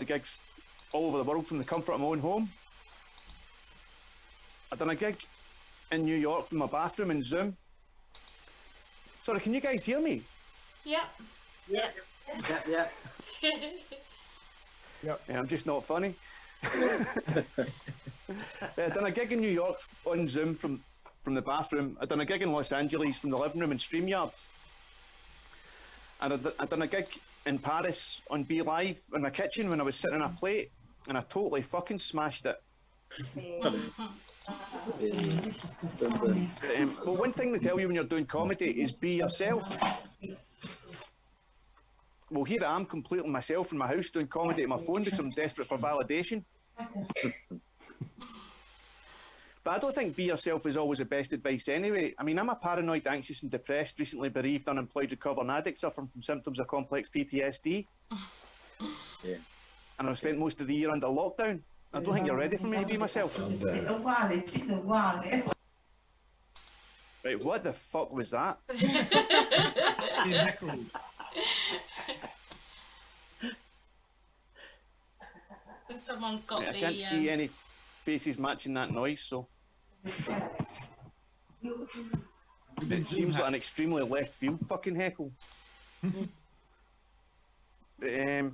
of gigs all over the world from the comfort of my own home. I done a gig in New York from my bathroom in Zoom. Sorry, can you guys hear me? Yep. Yeah. Yeah. Yeah, I'm just not funny. I done a gig in New York on Zoom from the bathroom. I done a gig in Los Angeles from the living room in StreamYard. And I done a gig in Paris on Be Live in my kitchen when I was sitting on a plate, and I totally fucking smashed it. Well, one thing they tell you when you're doing comedy is be yourself. Well, here I am completely myself in my house doing comedy at my phone because I'm desperate for validation. But I don't think be yourself is always the best advice anyway. I mean, I'm a paranoid, anxious and depressed, recently bereaved, unemployed, recovering addict suffering from symptoms of complex PTSD. Yeah. And I've spent most of the year under lockdown. I don't think you're ready for me to be myself. Right, what the fuck was that? Someone's got I can't see any faces matching that noise, so... It seems like an extremely left field fucking heckle. But,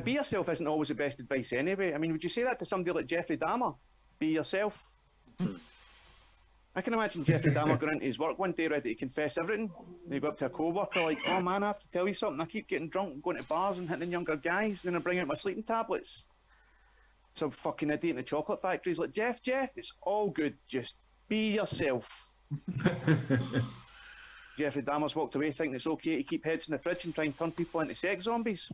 be yourself isn't always the best advice anyway. I mean, would you say that to somebody like Jeffrey Dahmer? Be yourself. I can imagine Jeffrey Dahmer going into his work one day ready to confess everything. They go up to a co-worker like, oh man, I have to tell you something. I keep getting drunk and going to bars and hitting younger guys. Then I bring out my sleeping tablets. Some fucking idiot in the chocolate factory is like, Jeff, it's all good. Just be yourself. Jeffrey Dahmer's walked away thinking it's okay to keep heads in the fridge and try and turn people into sex zombies.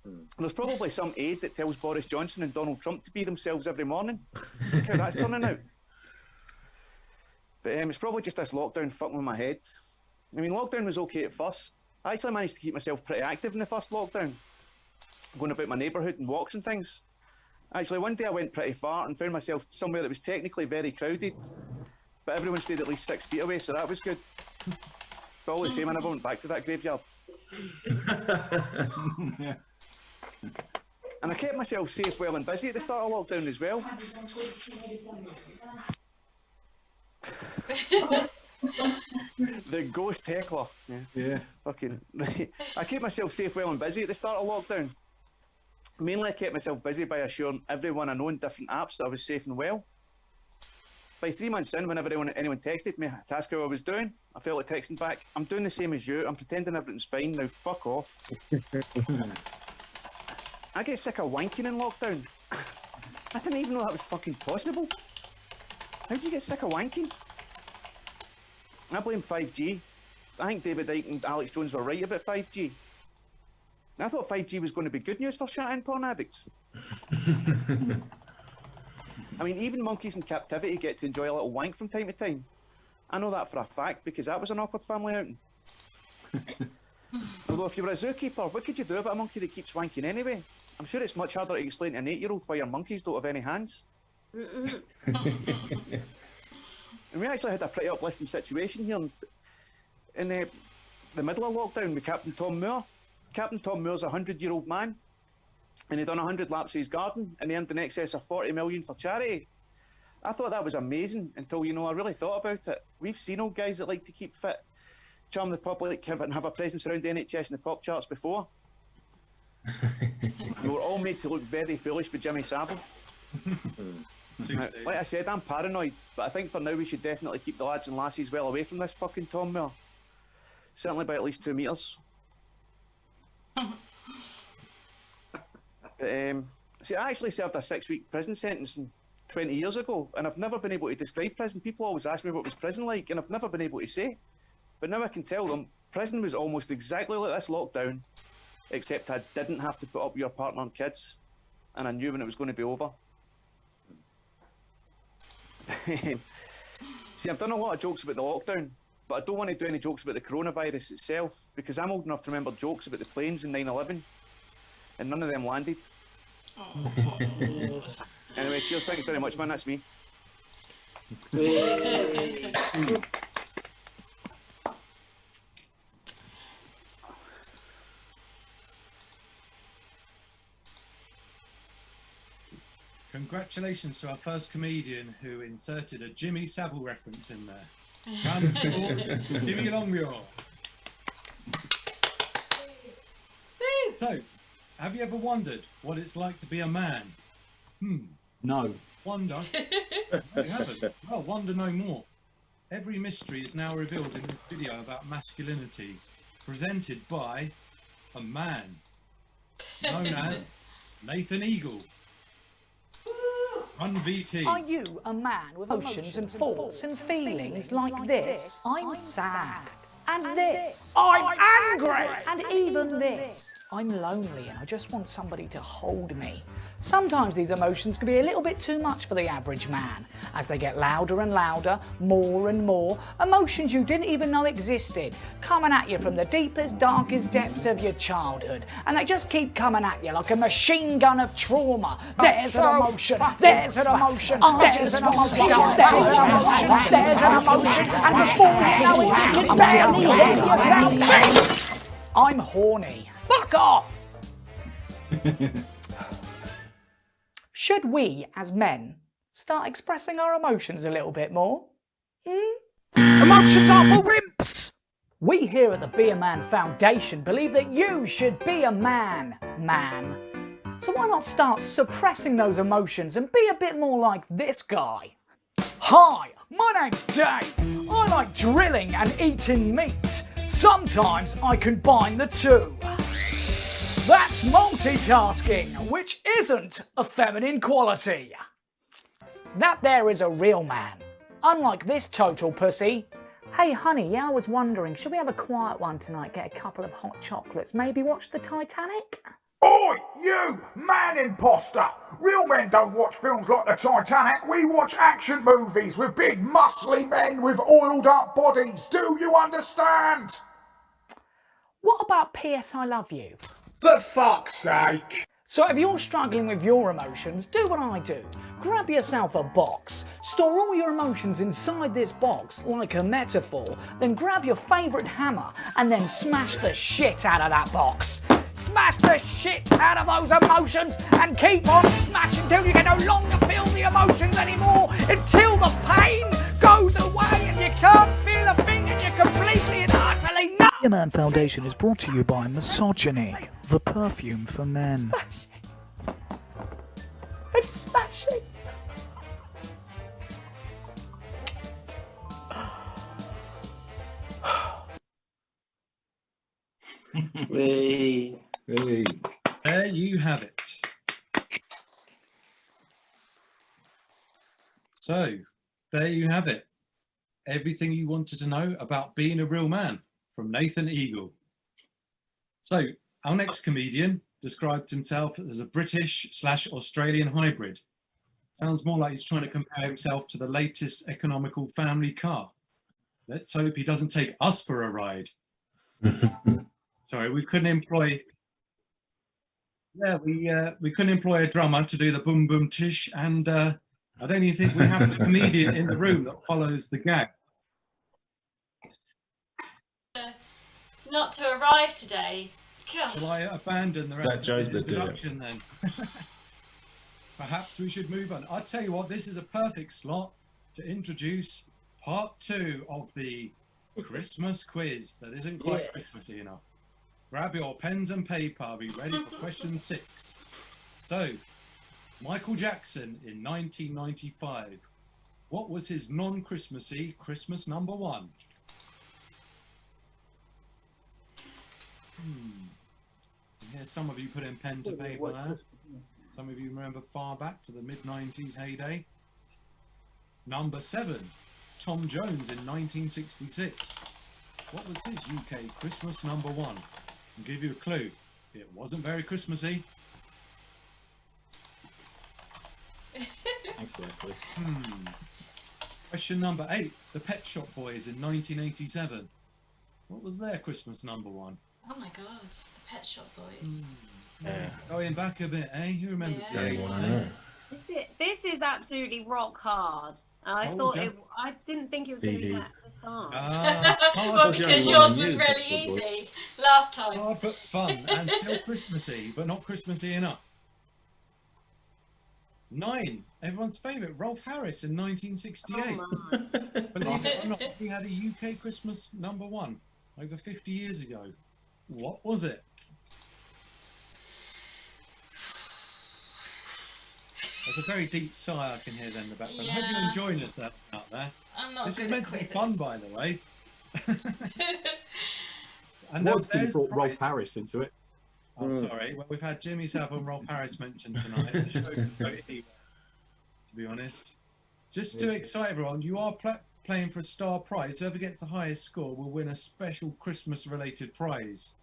And there's probably some aide that tells Boris Johnson and Donald Trump to be themselves every morning. Look how that's turning out. But it's probably just this lockdown fucking with my head. I mean, lockdown was okay at first. I actually managed to keep myself pretty active in the first lockdown. Going about my neighbourhood and walks and things. Actually, one day I went pretty far and found myself somewhere that was technically very crowded, but everyone stayed at least 6 feet away, so that was good. But all the same, I never went back to that graveyard. And I kept myself safe, well and busy at the start of lockdown as well. The ghost heckler. Yeah. Fucking. I kept myself safe, well and busy at the start of lockdown. Mainly I kept myself busy by assuring everyone I know in different apps that I was safe and well. By 3 months in, whenever anyone texted me to ask how I was doing, I felt like texting back, I'm doing the same as you, I'm pretending everything's fine, now fuck off. I get sick of wanking in lockdown. I didn't even know that was fucking possible. How do you get sick of wanking? I blame 5G. I think David Icke and Alex Jones were right about 5G. I thought 5G was going to be good news for shit-in porn addicts. I mean, even monkeys in captivity get to enjoy a little wank from time to time. I know that for a fact because that was an awkward family outing. Although if you were a zookeeper, what could you do about a monkey that keeps wanking anyway? I'm sure it's much harder to explain to an 8-year-old why your monkeys don't have any hands. And we actually had a pretty uplifting situation here in the middle of lockdown with Captain Tom Moore. Captain Tom Moore's a 100-year-old man, and he'd done 100 laps of his garden, and he earned in excess of 40 million for charity. I thought that was amazing until, I really thought about it. We've seen old guys that like to keep fit, charm the public, and have a presence around the NHS and the pop charts before. We were all made to look very foolish with Jimmy Savile. Now, like I said, I'm paranoid, but I think for now we should definitely keep the lads and lassies well away from this fucking Tom Moore. Certainly by at least 2 metres. See, I actually served a 6-week prison sentence 20 years ago, and I've never been able to describe prison. People always ask me what was prison like, and I've never been able to say. But now I can tell them, prison was almost exactly like this lockdown, except I didn't have to put up with your partner and kids, and I knew when it was going to be over. See, I've done a lot of jokes about the lockdown, but I don't want to do any jokes about the coronavirus itself, because I'm old enough to remember jokes about the planes in 9/11, and none of them landed. Anyway, cheers, thank you very much, man, that's me. Congratulations to our first comedian who inserted a Jimmy Savile reference in there. Round of applause, Jimmy Longmuir. So, have you ever wondered what it's like to be a man? No. Wonder? No, you haven't. Well, wonder no more. Every mystery is now revealed in this video about masculinity, presented by a man known as Nathan Eagle. Run VT. Are you a man with emotions and thoughts and feelings like this? I'm sad. And this. I'm angry. And even this. I'm lonely and I just want somebody to hold me. Sometimes these emotions can be a little bit too much for the average man. As they get louder and louder, more and more, emotions you didn't even know existed, coming at you from the deepest, darkest depths of your childhood. And they just keep coming at you like a machine gun of trauma. There's an emotion, there's an emotion, there's an emotion, there's an emotion, there's an emotion, and before you know it, you can barely hear yourself. I'm horny. Fuck off! Should we, as men, start expressing our emotions a little bit more? Emotions are for wimps! We here at the Be A Man Foundation believe that you should be a man. So why not start suppressing those emotions and be a bit more like this guy? Hi, my name's Dave. I like drilling and eating meat. Sometimes I combine the two. That's multitasking, which isn't a feminine quality. That there is a real man, unlike this total pussy. Hey honey, yeah, I was wondering, should we have a quiet one tonight, get a couple of hot chocolates, maybe watch the Titanic? Oi, you, man imposter! Real men don't watch films like the Titanic, we watch action movies with big muscly men with oiled up bodies, do you understand? What about P.S. I Love You? For fuck's sake! So if you're struggling with your emotions, do what I do. Grab yourself a box, store all your emotions inside this box like a metaphor, then grab your favourite hammer and then smash the shit out of that box. Smash the shit out of those emotions and keep on smashing until you can no longer feel the emotions anymore, until the pain goes away and you can't feel a thing and you're completely and utterly numb. The Man Foundation is brought to you by Misogyny, the perfume for men. And smashing. Hey. There you have it. So, there you have it. Everything you wanted to know about being a real man from Nathan Eagle. So, our next comedian described himself as a British/Australian hybrid. Sounds more like he's trying to compare himself to the latest economical family car. Let's hope he doesn't take us for a ride. Sorry, we couldn't employ... Yeah, we couldn't employ a drummer to do the boom boom tish, and I don't even think we have a comedian in the room that follows the gag. Not to arrive today. God. Shall I abandon the rest of the introduction then? Perhaps we should move on. I'll tell you what, this is a perfect slot to introduce part 2 of the Christmas quiz that isn't quite Yes. Christmassy enough. Grab your pens and paper, be ready for question 6. So, Michael Jackson in 1995. What was his non-Christmassy Christmas number 1? Yeah, some of you put in pen to paper there. Some of you remember far back to the mid-90s heyday. Number 7, Tom Jones in 1966. What was his UK Christmas number 1? I'll give you a clue. It wasn't very Christmassy. Exactly. Question number 8, the Pet Shop Boys in 1987. What was their Christmas number 1? Oh my god, the Pet Shop Boys. Going back a bit, eh? Who remembers Yeah. that? Anyone This is absolutely rock hard. I Oh, thought yeah. I didn't think it was going to be this hard. Well, Hard, because the yours one I was knew, really Pet Shop Boys. easy last time. hard but fun, and still Christmassy, but not Christmassy enough. 9. Everyone's favourite, Rolf Harris in 1968. Oh my. Believe it or not, he had a UK Christmas #1 over 50 years ago. What was it? There's a very deep sigh I can hear there in the background. I hope you're Yeah. enjoying this out there. I'm not This good is meant at to be quizzes. fun, by the way. And Was till you there's brought prize- Rolf Harris into it. Oh, sorry. Well, we've had Jimmy Savile and Rolf Harris mentioned tonight. The show can go anywhere, to be honest. Just to excite everyone, you are playing for a star prize. Whoever gets the highest score will win a special Christmas-related prize.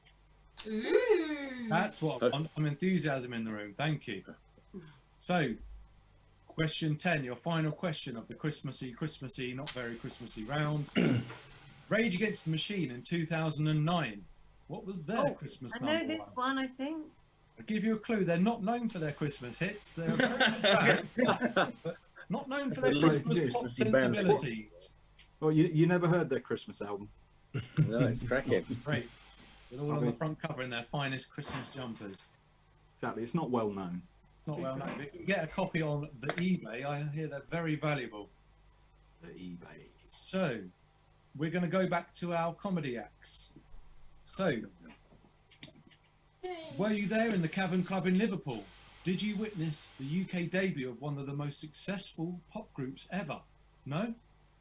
Ooh. That's what I want. Some enthusiasm in the room. Thank you. So, question 10, your final question of the Christmassy, not very Christmassy round. Rage Against the Machine in 2009. What was their Christmas I know number this one? one, I think. I'll give you a clue. They're not known for their Christmas hits. They're very bad, but not known for their It's a Christmas pop Christmassy band. sensibilities. Well, you never heard their Christmas album. No, it's cracking. Great. They're all on the front cover in their finest Christmas jumpers. Exactly, it's not well known. It's not well known. If you can get a copy on the eBay, I hear they're very valuable. The eBay. So, we're going to go back to our comedy acts. So, were you there in the Cavern Club in Liverpool? Did you witness the UK debut of one of the most successful pop groups ever? No?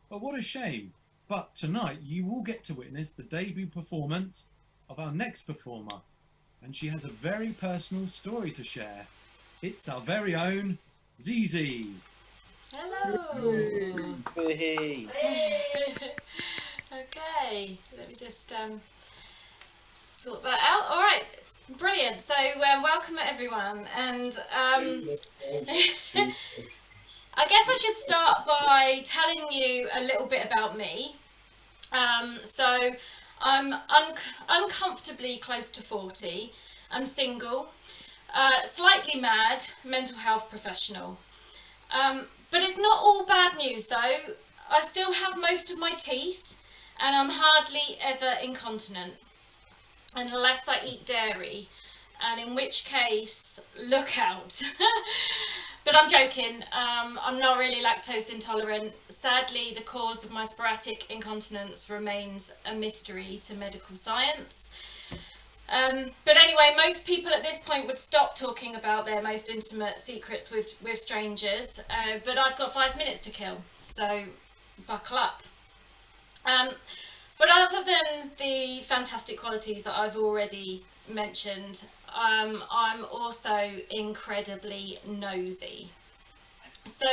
But what a shame. But tonight you will get to witness the debut performance of our next performer. And she has a very personal story to share. It's our very own Zizi. Hello. Hey. Okay, let me just sort that out. All right, brilliant. So welcome everyone, and I guess I should start by telling you a little bit about me. So I'm uncomfortably close to 40. I'm single, slightly mad, mental health professional. But it's not all bad news though. I still have most of my teeth and I'm hardly ever incontinent unless I eat dairy, and in which case, look out. But I'm joking, I'm not really lactose intolerant. Sadly, the cause of my sporadic incontinence remains a mystery to medical science. But anyway, most people at this point would stop talking about their most intimate secrets with strangers, but I've got 5 minutes to kill, so buckle up. But other than the fantastic qualities that I've already mentioned, I'm also incredibly nosy. So,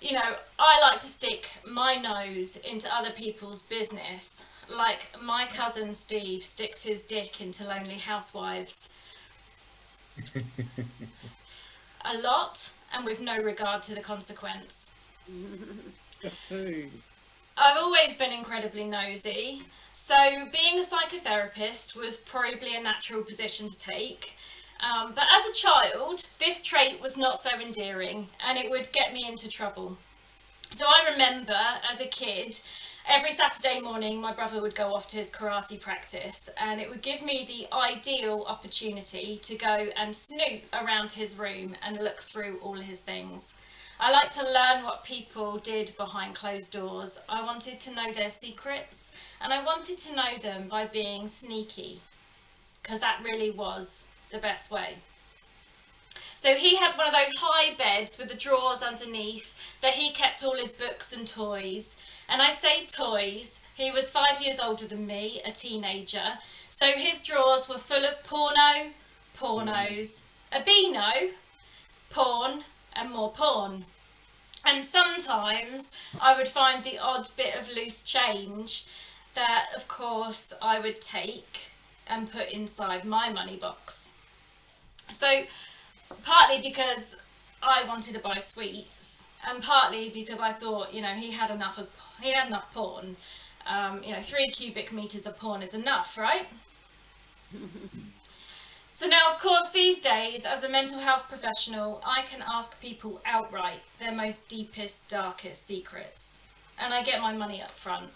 you know, I like to stick my nose into other people's business, like my cousin Steve sticks his dick into Lonely Housewives. A lot, and with no regard to the consequence. I've always been incredibly nosy, so being a psychotherapist was probably a natural position to take. But as a child, this trait was not so endearing, and it would get me into trouble. So I remember, as a kid, every Saturday morning my brother would go off to his karate practice, and it would give me the ideal opportunity to go and snoop around his room and look through all his things. I like to learn what people did behind closed doors. I wanted to know their secrets, and I wanted to know them by being sneaky, because that really was the best way. So he had one of those high beds with the drawers underneath that he kept all his books and toys. And I say toys, he was 5 years older than me, a teenager. So his drawers were full of porno, pornos, a beano, porn, and more porn. And sometimes I would find the odd bit of loose change that, of course, I would take and put inside my money box. So partly because I wanted to buy sweets, and partly because I thought, you know, he had enough porn. 3 cubic meters of porn is enough, right? So now, of course, these days, as a mental health professional, I can ask people outright their most deepest, darkest secrets, and I get my money up front.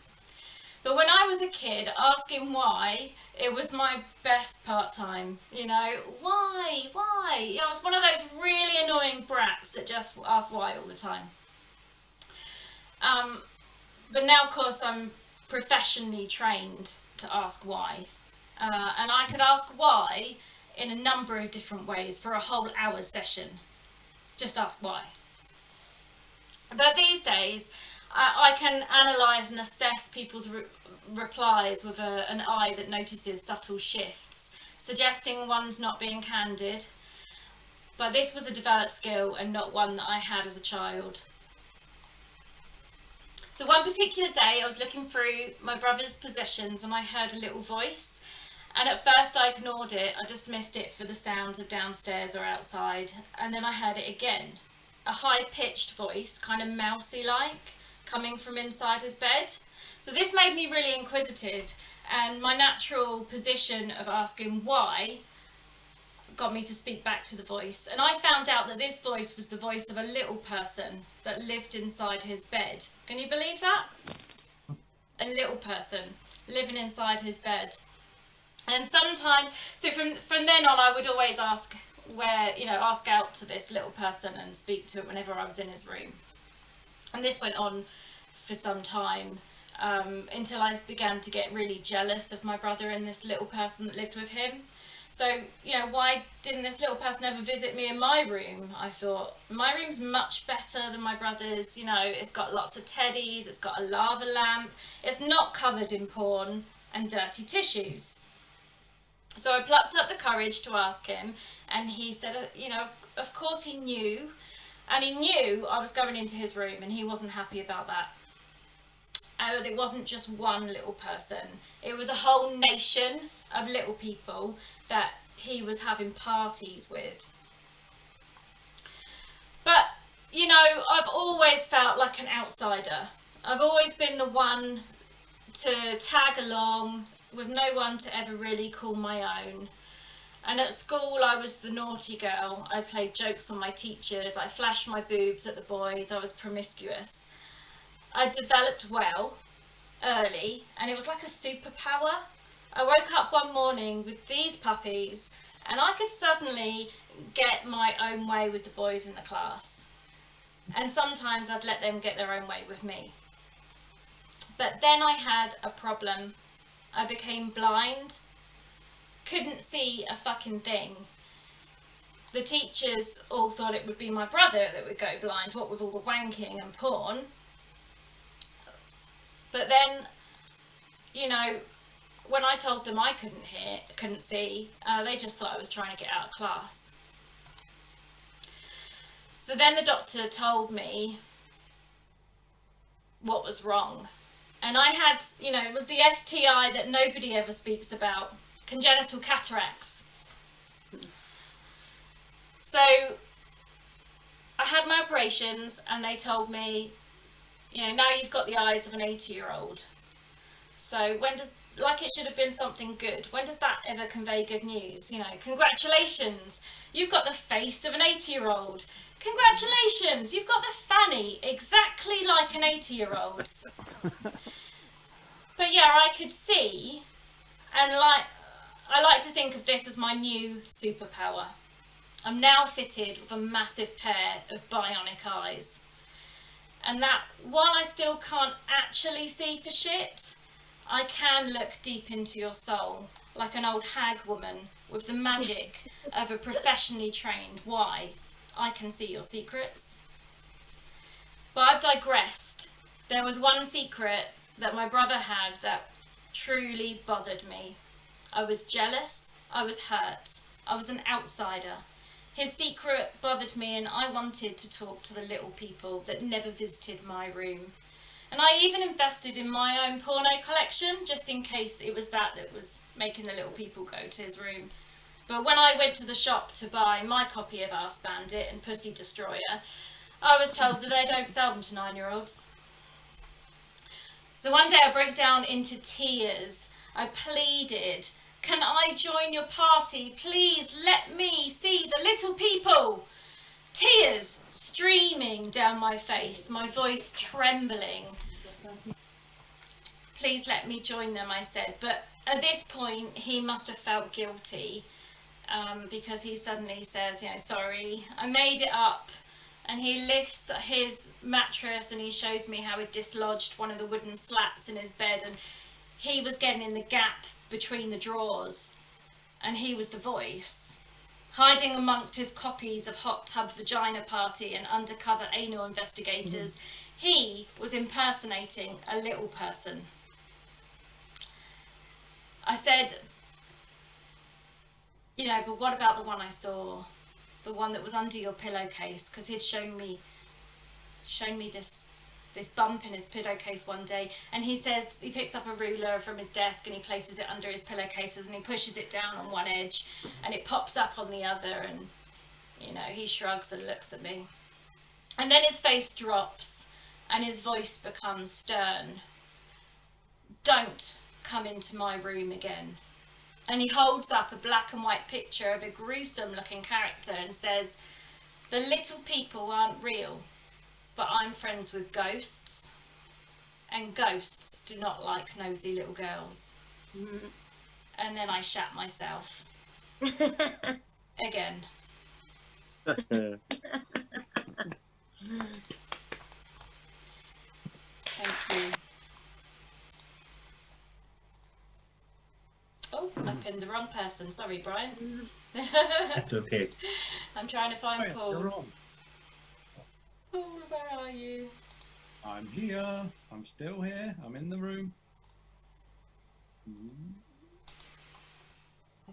But when I was a kid, asking why, it was my best part-time, you know, why? You know, I was one of those really annoying brats that just asked why all the time. But now, of course, I'm professionally trained to ask why. And I could ask why in a number of different ways for a whole hour session. Just ask why. But these days, I can analyse and assess people's replies with an eye that notices subtle shifts, suggesting one's not being candid. But this was a developed skill and not one that I had as a child. So one particular day I was looking through my brother's possessions and I heard a little voice. And at first I ignored it, I dismissed it for the sounds of downstairs or outside. And then I heard it again, a high-pitched voice, kind of mousy-like, coming from inside his bed. So this made me really inquisitive, and my natural position of asking why got me to speak back to the voice. And I found out that this voice was the voice of a little person that lived inside his bed. Can you believe that? A little person living inside his bed. And sometimes, so from then on, I would always ask ask out to this little person and speak to it whenever I was in his room. And this went on for some time, until I began to get really jealous of my brother and this little person that lived with him. So, you know, why didn't this little person ever visit me in my room? I thought, my room's much better than my brother's, you know, it's got lots of teddies, it's got a lava lamp, it's not covered in porn and dirty tissues. So I plucked up the courage to ask him, and he said, you know, of course he knew, and he knew I was going into his room, and he wasn't happy about that. And it wasn't just one little person, it was a whole nation of little people that he was having parties with. But, you know, I've always felt like an outsider. I've always been the one to tag along, with no one to ever really call my own. And at school I was the naughty girl. I played jokes on my teachers, I flashed my boobs at the boys, I was promiscuous. I developed well, early, and it was like a superpower. I woke up one morning with these puppies and I could suddenly get my own way with the boys in the class. And sometimes I'd let them get their own way with me. But then I had a problem. I became blind, couldn't see a fucking thing. The teachers all thought it would be my brother that would go blind, what with all the wanking and porn. But then, you know, when I told them I couldn't see, they just thought I was trying to get out of class. So then the doctor told me what was wrong. And I had, you know, it was the STI that nobody ever speaks about, congenital cataracts. So I had my operations and they told me, you know, now you've got the eyes of an 80-year-old. So when does, like it should have been something good, when does that ever convey good news? You know, congratulations, you've got the face of an 80-year-old. Congratulations, you've got the fanny exactly like an 80-year-old's. But yeah, I could see, and I like to think of this as my new superpower. I'm now fitted with a massive pair of bionic eyes. And that, while I still can't actually see for shit, I can look deep into your soul, like an old hag woman with the magic of a professionally trained why. I can see your secrets. But I've digressed. There was one secret that my brother had that truly bothered me. I was jealous, I was hurt, I was an outsider. His secret bothered me and I wanted to talk to the little people that never visited my room. And I even invested in my own porno collection, just in case it was that was making the little people go to his room. But when I went to the shop to buy my copy of Ass Bandit and Pussy Destroyer, I was told that they don't sell them to 9-year-olds. So one day I broke down into tears. I pleaded, "Can I join your party? Please let me see the little people." Tears streaming down my face, my voice trembling. please let me join them, I said. But at this point, he must have felt guilty because he suddenly says, you know, sorry, I made it up. And he lifts his mattress and he shows me how he dislodged one of the wooden slats in his bed, and he was getting in the gap between the drawers, and he was the voice, hiding amongst his copies of Hot Tub Vagina Party and Undercover Anal Investigators. He was impersonating a little person. I said, you know, but what about the one I saw? The one that was under your pillowcase? Because he'd shown me this bump in his pillowcase one day, and he says he picks up a ruler from his desk and he places it under his pillowcases and he pushes it down on one edge and it pops up on the other, and you know, he shrugs and looks at me, and then his face drops and his voice becomes stern. Don't come into my room again. And he holds up a black and white picture of a gruesome looking character and says, the little people aren't real, but I'm friends with ghosts, and ghosts do not like nosy little girls. And then I shat myself. Again. Thank you. Oh, I pinned the wrong person. Sorry, Brian. That's okay. I'm trying to find Oh, you're Paul. on. Paul, where are you? I'm here. I'm still here. I'm in the room. I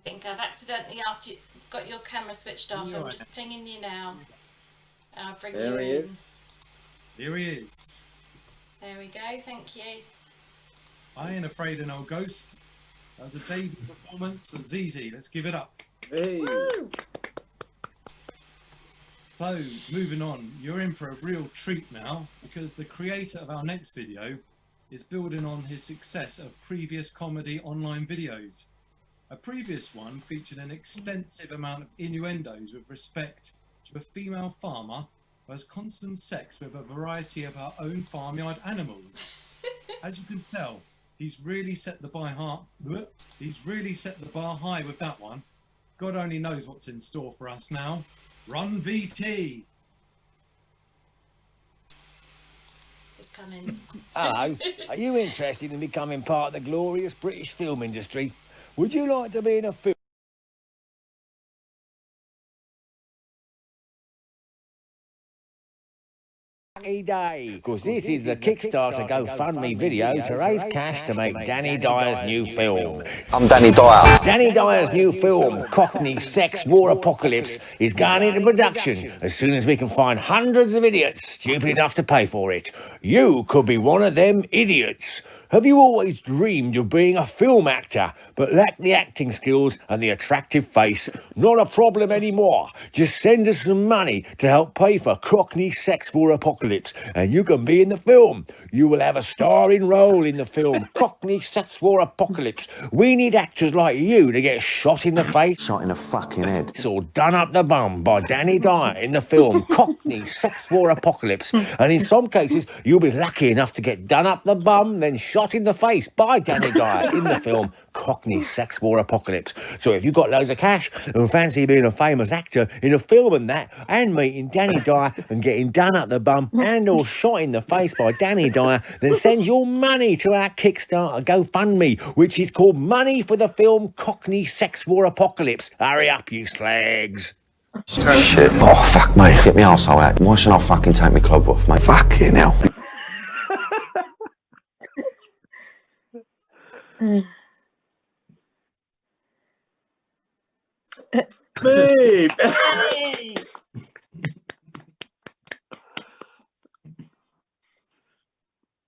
think I've accidentally got your camera switched off. You're I'm right. just pinging you now. I'll bring you There he in. is. Here he is. There we go. Thank you. I ain't afraid of no ghost. That was a debut performance for ZZ. Let's give it up. Hey. So, moving on, you're in for a real treat now, because the creator of our next video is building on his success of previous comedy online videos. A previous one featured an extensive amount of innuendos with respect to a female farmer who has constant sex with a variety of her own farmyard animals. As you can tell, he's really set the bar high with that one. God only knows what's in store for us now. Run VT. It's coming. Hello, are you interested in becoming part of the glorious British film industry? Would you like to be in a film day? Because this is the Kickstarter GoFundMe video to raise cash to make Danny Dyer's new film. I'm Danny Dyer. Danny Dyer's new film, Cockney Sex War Apocalypse, is going into production as soon as we can find hundreds of idiots stupid enough to pay for it. You could be one of them idiots. Have you always dreamed of being a film actor, but lacked the acting skills and the attractive face? Not a problem anymore. Just send us some money to help pay for Cockney Sex War Apocalypse, and you can be in the film. You will have a starring role in the film, Cockney Sex War Apocalypse. We need actors like you to get shot in the face. Shot in the fucking head. It's all done up the bum by Danny Dyer in the film Cockney Sex War Apocalypse. And in some cases, you'll be lucky enough to get done up the bum, then shot in the face by Danny Dyer in the film Cockney Sex War Apocalypse. So if you've got loads of cash and fancy being a famous actor in a film and that, and meeting Danny Dyer and getting done up the bum and or shot in the face by Danny Dyer, then send your money to our Kickstarter GoFundMe, which is called Money for the Film Cockney Sex War Apocalypse. Hurry up, you slags. Shit. Oh, fuck, mate. Get me arsehole out. Why should I fucking take my club off, mate? Fucking hell. Babe.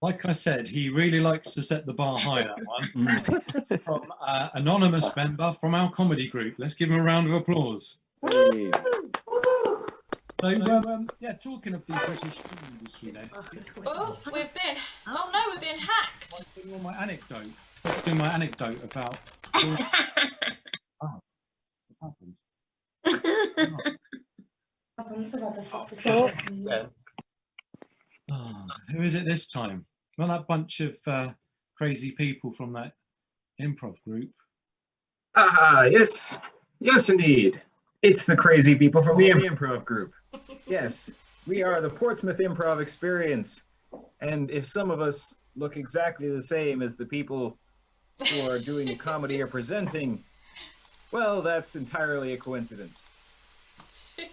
Like I said, he really likes to set the bar high, that one. From anonymous member from our comedy group. Let's give him a round of applause. Hey. So, yeah, talking of the British film industry then. Oh, we've been hacked. Let's do my anecdote. Let's do my anecdote about... Oh, what's happened? Oh, who is it this time? Not that bunch of crazy people from that improv group. Yes. Yes, indeed. It's the crazy people from the improv group. Yes, we are the Portsmouth Improv Experience. And if some of us look exactly the same as the people who are doing the comedy or presenting, well, that's entirely a coincidence. If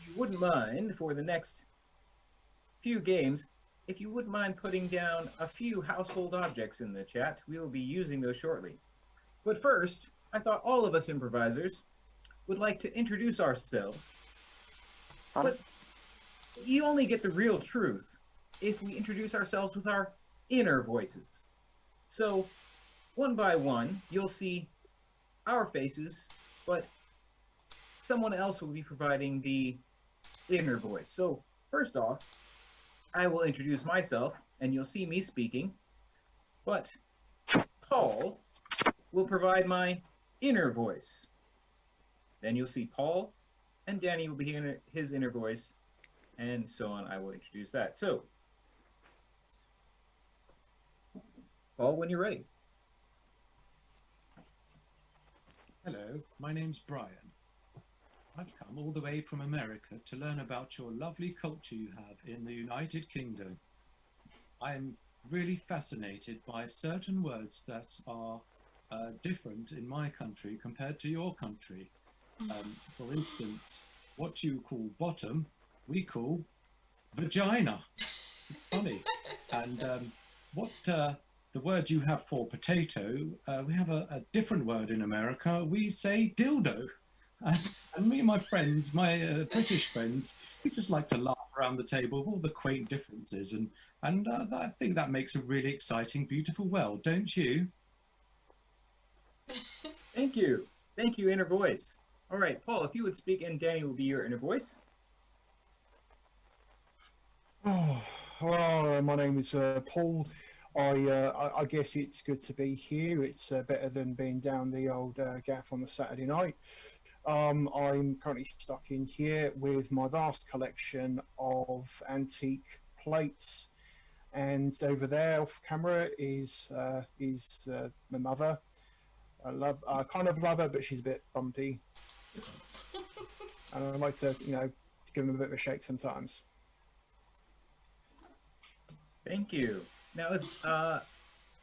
you wouldn't mind, for the next few games, if you wouldn't mind putting down a few household objects in the chat, we will be using those shortly. But first, I thought all of us improvisers would like to introduce ourselves. But you only get the real truth if we introduce ourselves with our inner voices. So, one by one, you'll see our faces, but someone else will be providing the inner voice. So, first off, I will introduce myself, and you'll see me speaking, but Paul will provide my inner voice. Then you'll see Paul, and Danny will be hearing his inner voice, and so on. I will introduce that. So, Paul, when you're ready. Hello, my name's Brian. I've come all the way from America to learn about your lovely culture you have in the United Kingdom. I'm really fascinated by certain words that are different in my country compared to your country. For instance, what you call bottom, we call vagina. It's funny. And what the word you have for potato, we have a different word in America. We say dildo. And me and my friends, my British friends, we just like to laugh around the table of all the quaint differences. And I think that makes a really exciting, beautiful world, don't you? Thank you. Thank you, inner voice. All right, Paul, if you would speak, and Danny will be your inner voice. Oh, hello, my name is Paul. I guess it's good to be here. It's better than being down the old gaff on the Saturday night. I'm currently stuck in here with my vast collection of antique plates, and over there off camera is my mother. I kind of love her, but she's a bit bumpy, and I like to, give them a bit of a shake sometimes. Thank you. Now,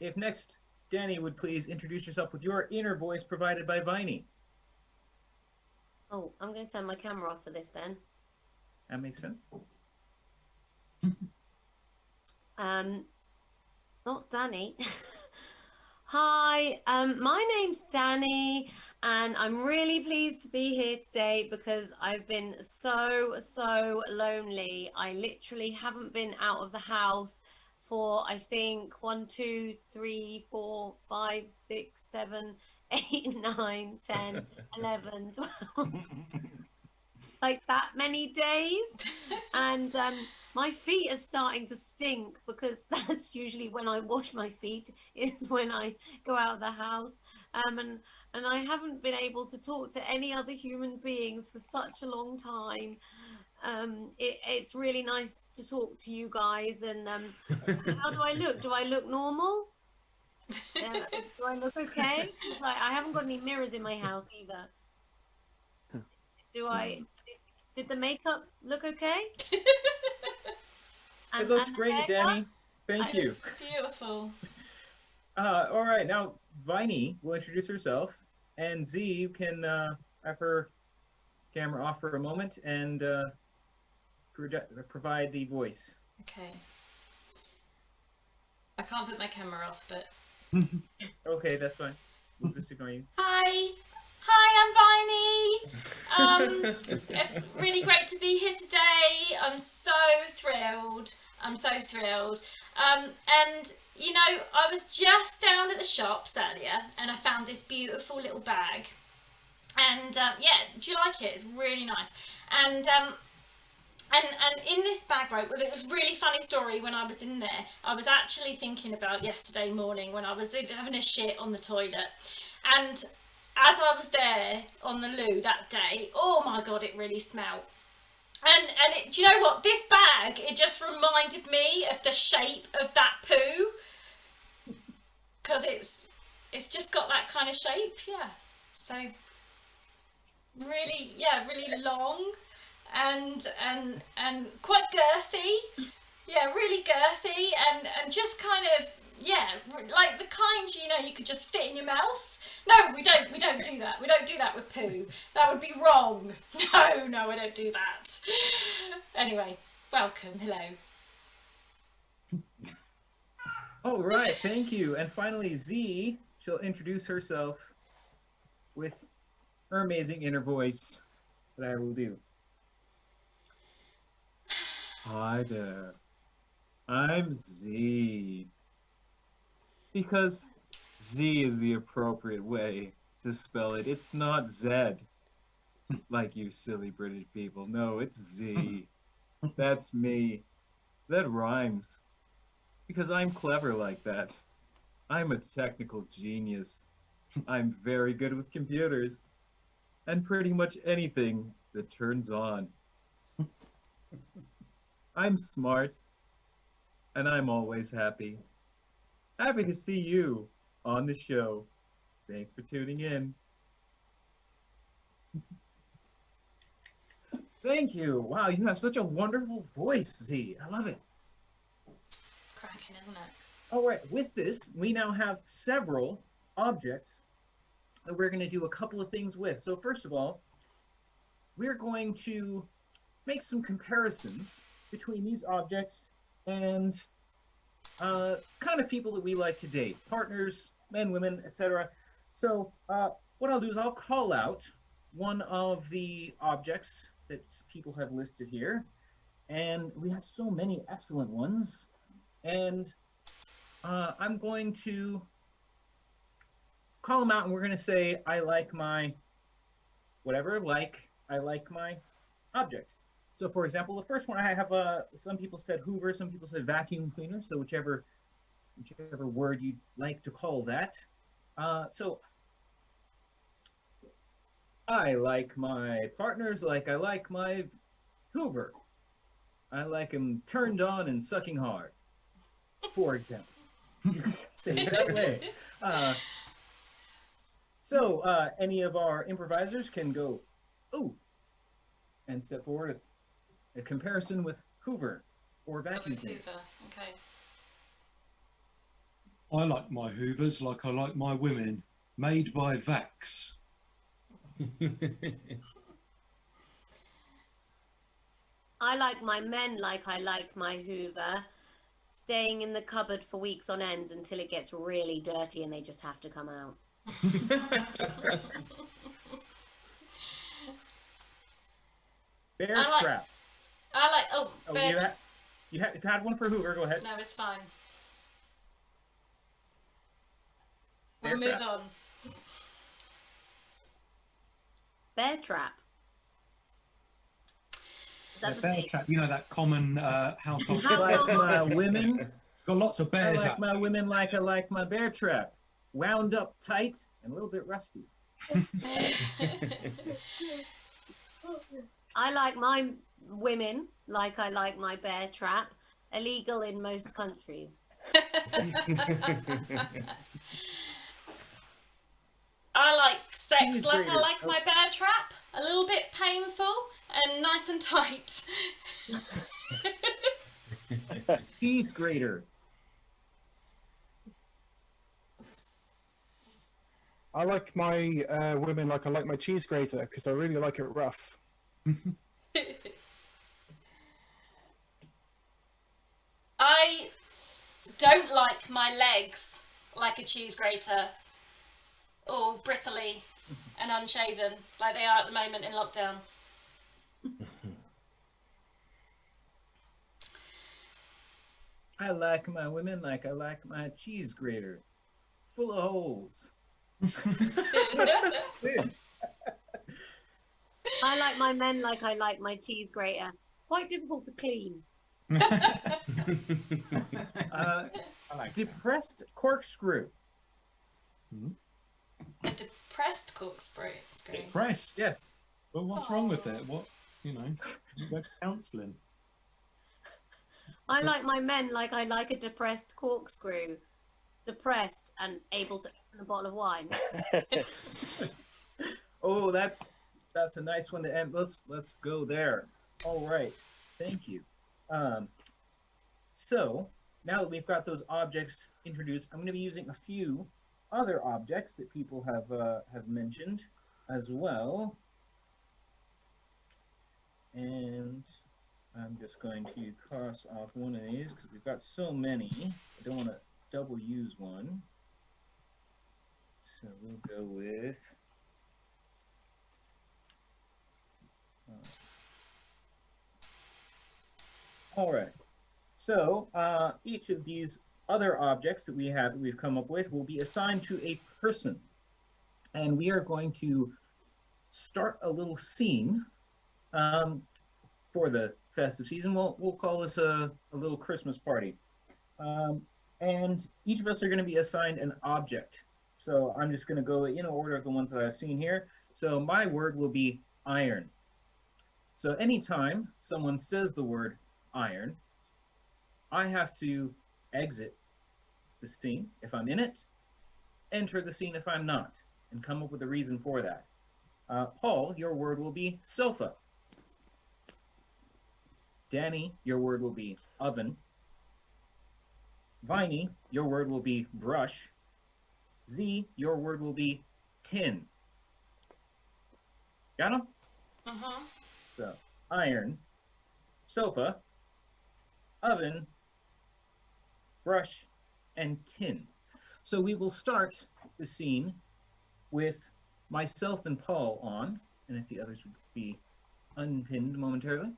if next, Danny would please introduce yourself with your inner voice provided by Viney. Oh, I'm going to turn my camera off for this then. That makes sense. Not Danny. Hi, my name's Danny, and I'm really pleased to be here today because I've been so lonely. I literally haven't been out of the house for, I think, 1, 2, 3, 4, 5, 6, 7, 8, 9, 10, 11, 12, like that many days. And my feet are starting to stink because that's usually when I wash my feet, is when I go out of the house. And I haven't been able to talk to any other human beings for such a long time. It's really nice to talk to you guys. And how do I look? Do I look normal? Do I look okay? It's like I haven't got any mirrors in my house either. Did the makeup look okay? It looks great, Danny. Thank you. Beautiful. All right, now Viney will introduce herself, and Z, you can have her camera off for a moment and provide the voice. Okay. I can't put my camera off, but... Okay, that's fine. We'll just ignore you. Hi, I'm Viney. It's really great to be here today. I'm so thrilled. And I was just down at the shops earlier, and I found this beautiful little bag. And yeah, do you like it? It's really nice. And in this bag, right, well, it was a really funny story when I was in there. I was actually thinking about yesterday morning when I was having a shit on the toilet. And as I was there on the loo that day, oh my God, it really smelled. And do you know what? This bag, it just reminded me of the shape of that poo. because it's just got that kind of shape. Yeah. So really, yeah, really long and quite girthy. Yeah, really girthy and just kind of, yeah, like the kind, you know, you could just fit in your mouth. No, we don't do that. We don't do that with poo. That would be wrong. No, I don't do that. Anyway, welcome. Hello. All right, thank you. And finally, Z, she'll introduce herself with her amazing inner voice that I will do. Hi there. I'm Z. Because Z is the appropriate way to spell it. It's not Z, like you silly British people. No, it's Z. That's me. That rhymes. Because I'm clever like that. I'm a technical genius. I'm very good with computers. And pretty much anything that turns on. I'm smart. And I'm always happy. Happy to see you on the show. Thanks for tuning in. Thank you. Wow, you have such a wonderful voice, Z. I love it. Cracking, isn't it? All right, with this, we now have several objects that we're going to do a couple of things with. So first of all, we're going to make some comparisons between these objects and kind of people that we like to date, partners, men, women, etc. So what I'll do is I'll call out one of the objects that people have listed here, and we have so many excellent ones, and I'm going to call them out, and we're going to say, I like my whatever, I like my object. So for example, the first one I have, some people said Hoover, some people said vacuum cleaner, so whichever word you'd like to call that. So I like my partners like I like my Hoover. I like him turned on and sucking hard, for example. Say it that way. So any of our improvisers can go, ooh, and step forward a comparison with Hoover or vacuum cleaner. Hoover, okay. I like my Hoovers like I like my women, made by Vax. I like my men like I like my Hoover, staying in the cupboard for weeks on end until it gets really dirty and they just have to come out. Bear I like- trap. I like, oh, Oh, bear, you've had one for Hoover. Go ahead. no, it's fine. Bear We'll move trap. on. Bear trap. Is that the Bear pig? trap, you know, that common household. I like my women. It's got lots of I bears like out. my women like I like my bear trap. Wound up tight and a little bit rusty. I like my women like I like my bear trap. Illegal in most countries. I like sex Cheese like I grater. like my bear trap. A little bit painful and nice and tight. Cheese grater. I like my women like I like my cheese grater because I really like it rough. I don't like my legs like a cheese grater, all bristly and unshaven like they are at the moment in lockdown. I like my women like I like my cheese grater. Full of holes. I like my men like I like my cheese grater. Quite difficult to clean. Depressed corkscrew. A depressed corkscrew. Depressed? Yes. Well, what's wrong with it? What, you know, go to counselling. I like my men like I like a depressed corkscrew. depressed and able to open a bottle of wine. Oh, that's a nice one to end. Let's go there. All right, thank you. So now that we've got those objects introduced, I'm going to be using a few other objects that people have mentioned as well, and I'm just going to cross off one of these because we've got so many. I don't want to double use one, so we'll go with. All right, so each of these other objects that we've come up with will be assigned to a person, and we are going to start a little scene for the festive season. We'll call this a little Christmas party, and each of us are going to be assigned an object. So I'm just going to go in order of the ones that I've seen here. So my word will be iron. So anytime someone says the word iron, I have to exit the scene if I'm in it, enter the scene if I'm not, and come up with a reason for that. Paul, your word will be sofa. Danny, your word will be oven. Viney, your word will be brush. Z, your word will be tin. Got him? Mm-hmm. So, iron, sofa, oven, brush, and tin. So we will start the scene with myself and Paul on, and if the others would be unpinned momentarily.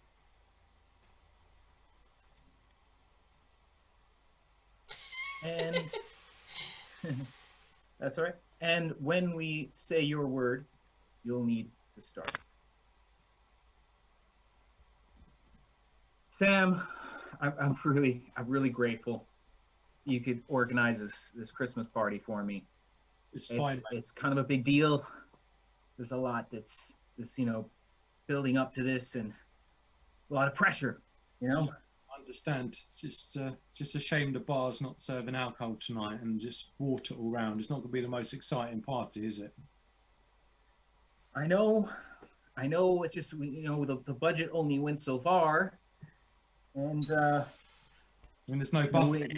And that's all right. And when we say your word, you'll need to start. Sam, I'm really grateful you could organize this Christmas party for me. It's fine. It's kind of a big deal. There's a lot that's building up to this, and a lot of pressure, I understand. It's just a shame the bar's not serving alcohol tonight and just water all round. It's not going to be the most exciting party, is it? I know. It's just the budget only went so far, and when there's no buffet,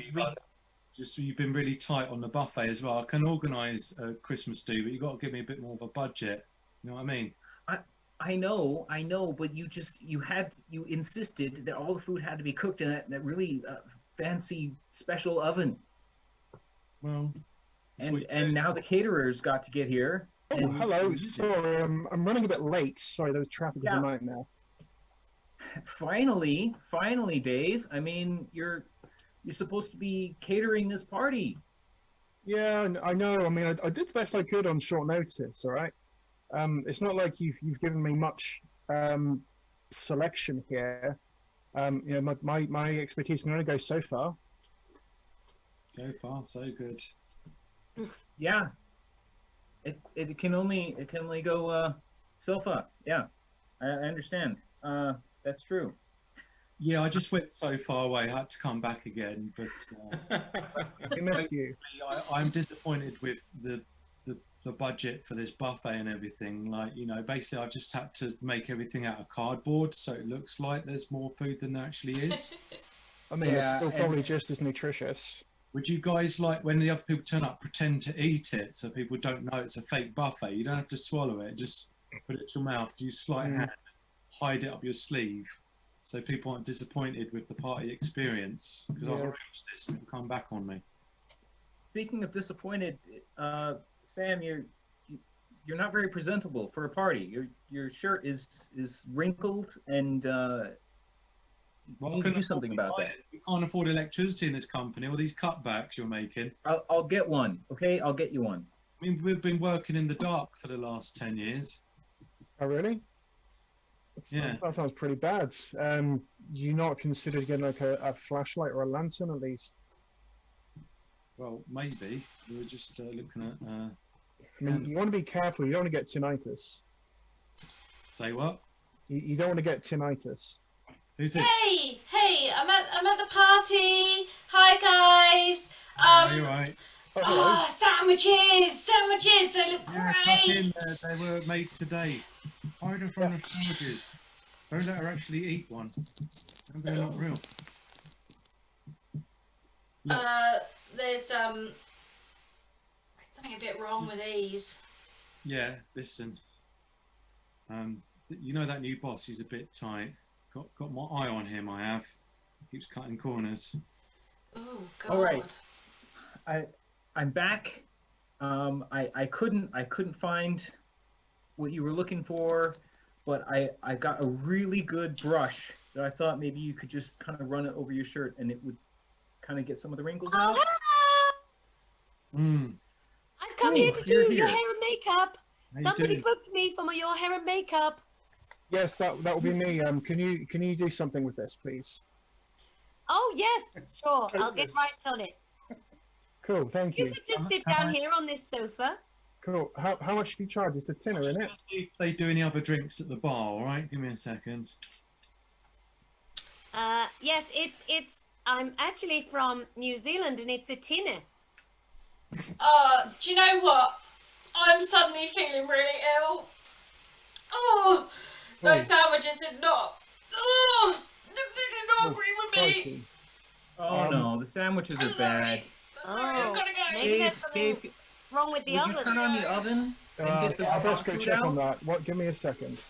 just you've been really tight on the buffet as well. I can organise a Christmas do, but you've got to give me a bit more of a budget. You know what I mean? I know, but you insisted that all the food had to be cooked in that really fancy special oven. Well, and now the caterers got to get here. Oh, hello. Sorry, I'm running a bit late. Sorry, there was traffic is a nightmare. Finally, Dave. I mean, you're supposed to be catering this party. Yeah, I know. I mean, I did the best I could on short notice. All right. It's not like you've given me much selection here. My expertise can only go so far. So far, so good. Yeah. It can only go so far. Yeah, I understand. That's true. Yeah, I just went so far away. I had to come back again, but I missed you. I'm disappointed with the budget for this buffet and everything. Basically I just had to make everything out of cardboard so it looks like there's more food than there actually is. I mean, it's still probably just as nutritious. Would you guys, like, when the other people turn up, pretend to eat it so people don't know it's a fake buffet? You don't have to swallow it, just put it to your mouth, use sleight of hand, hide it up your sleeve so people aren't disappointed with the party experience, because I've arranged this and it'll come back on me. Speaking of disappointed, Sam, you're not very presentable for a party. Your shirt is wrinkled, and you need to do something about that. We can't afford electricity in this company. All these cutbacks you're making. I'll get one. Okay, I'll get you one. I mean, we've been working in the dark for the last 10 years. Oh, really? That sounds pretty bad. You not considered getting like a flashlight or a lantern at least? Well, maybe. We were just looking at... I mean, you want to be careful. You don't want to get tinnitus. Say what? You don't want to get tinnitus. Who's this? Hey, I'm at the party. Hi guys. You're right. Oh, sandwiches! Sandwiches! They look Yeah, tuck in great! there. They were made today. Hide them from the sandwiches. Don't let her actually eat one. They're not real. Look. There's something a bit wrong with these. Yeah, listen. You know that new boss, he's a bit tight. Got my eye on him, I have. Keeps cutting corners. Oh God. All right. I'm back. I couldn't find what you were looking for, but I got a really good brush that I thought maybe you could just kind of run it over your shirt and it would kind of get some of the wrinkles Oh, out. hello! I've come here to do your hair and makeup. How you Somebody doing? booked me for your hair and makeup. Yes, that will be me. Can you do something with this, please? Oh yes, sure. I'll get right on it. Cool, thank You you. could just sit down here on this sofa. Cool. How much do you charge? It's a tenner, isn't it? See if they do any other drinks at the bar, all right? Give me a second. Yes, it's. I'm actually from New Zealand, and it's a tenner. Do you know what? I'm suddenly feeling really ill. Oh, those sandwiches did not. Oh, they did not agree with me. Oh no, the sandwiches are bad. Oh, gotta go. maybe there's something Dave, wrong with the would oven. you turn on the oven and get the I'll best go food check out? on that. What? Give me a second.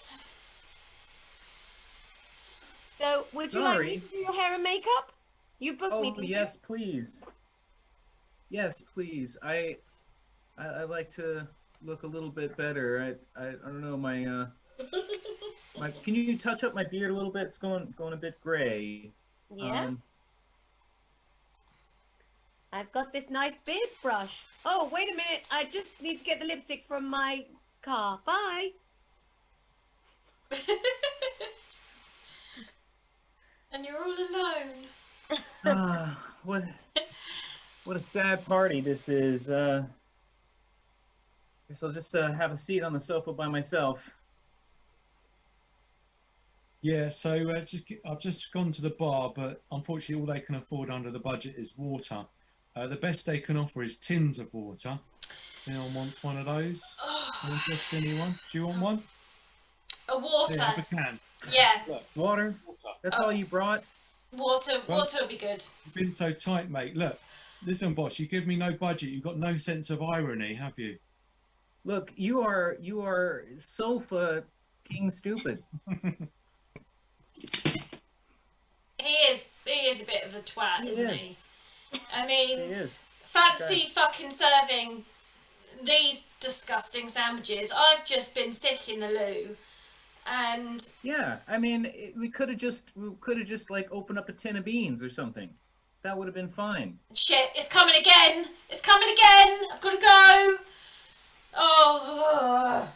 So, would you like me Sorry. to do your hair and makeup? You booked me. Oh didn't yes, please. Yes, please. I like to look a little bit better. I don't know my my. Can you touch up my beard a little bit? It's going a bit gray. you? Yeah. I've got this nice beard brush. Oh, wait a minute. I just need to get the lipstick from my car. Bye. And you're all alone. What a sad party this is. Guess I'll just have a seat on the sofa by myself. Yeah, so I've just gone to the bar, but unfortunately all they can afford under the budget is water. The best they can offer is tins of water. Anyone wants one of those? Just anyone? Do you want one? A water. Yeah, have a can. Yeah. Look, Water? That's all you brought? Water Well- would be good. You've been so tight, mate. Look, listen, boss, you give me no budget. You've got no sense of irony, have you? Look, you are sofa king stupid. He is a bit of a twat, He isn't is. he? I mean, He is. fancy Okay. fucking serving these disgusting sandwiches. I've just been sick in the loo, and Yeah, I mean, we could have just like opened up a tin of beans or something. That would have been fine. shit, it's coming again. It's coming again. I've got to go. Oh.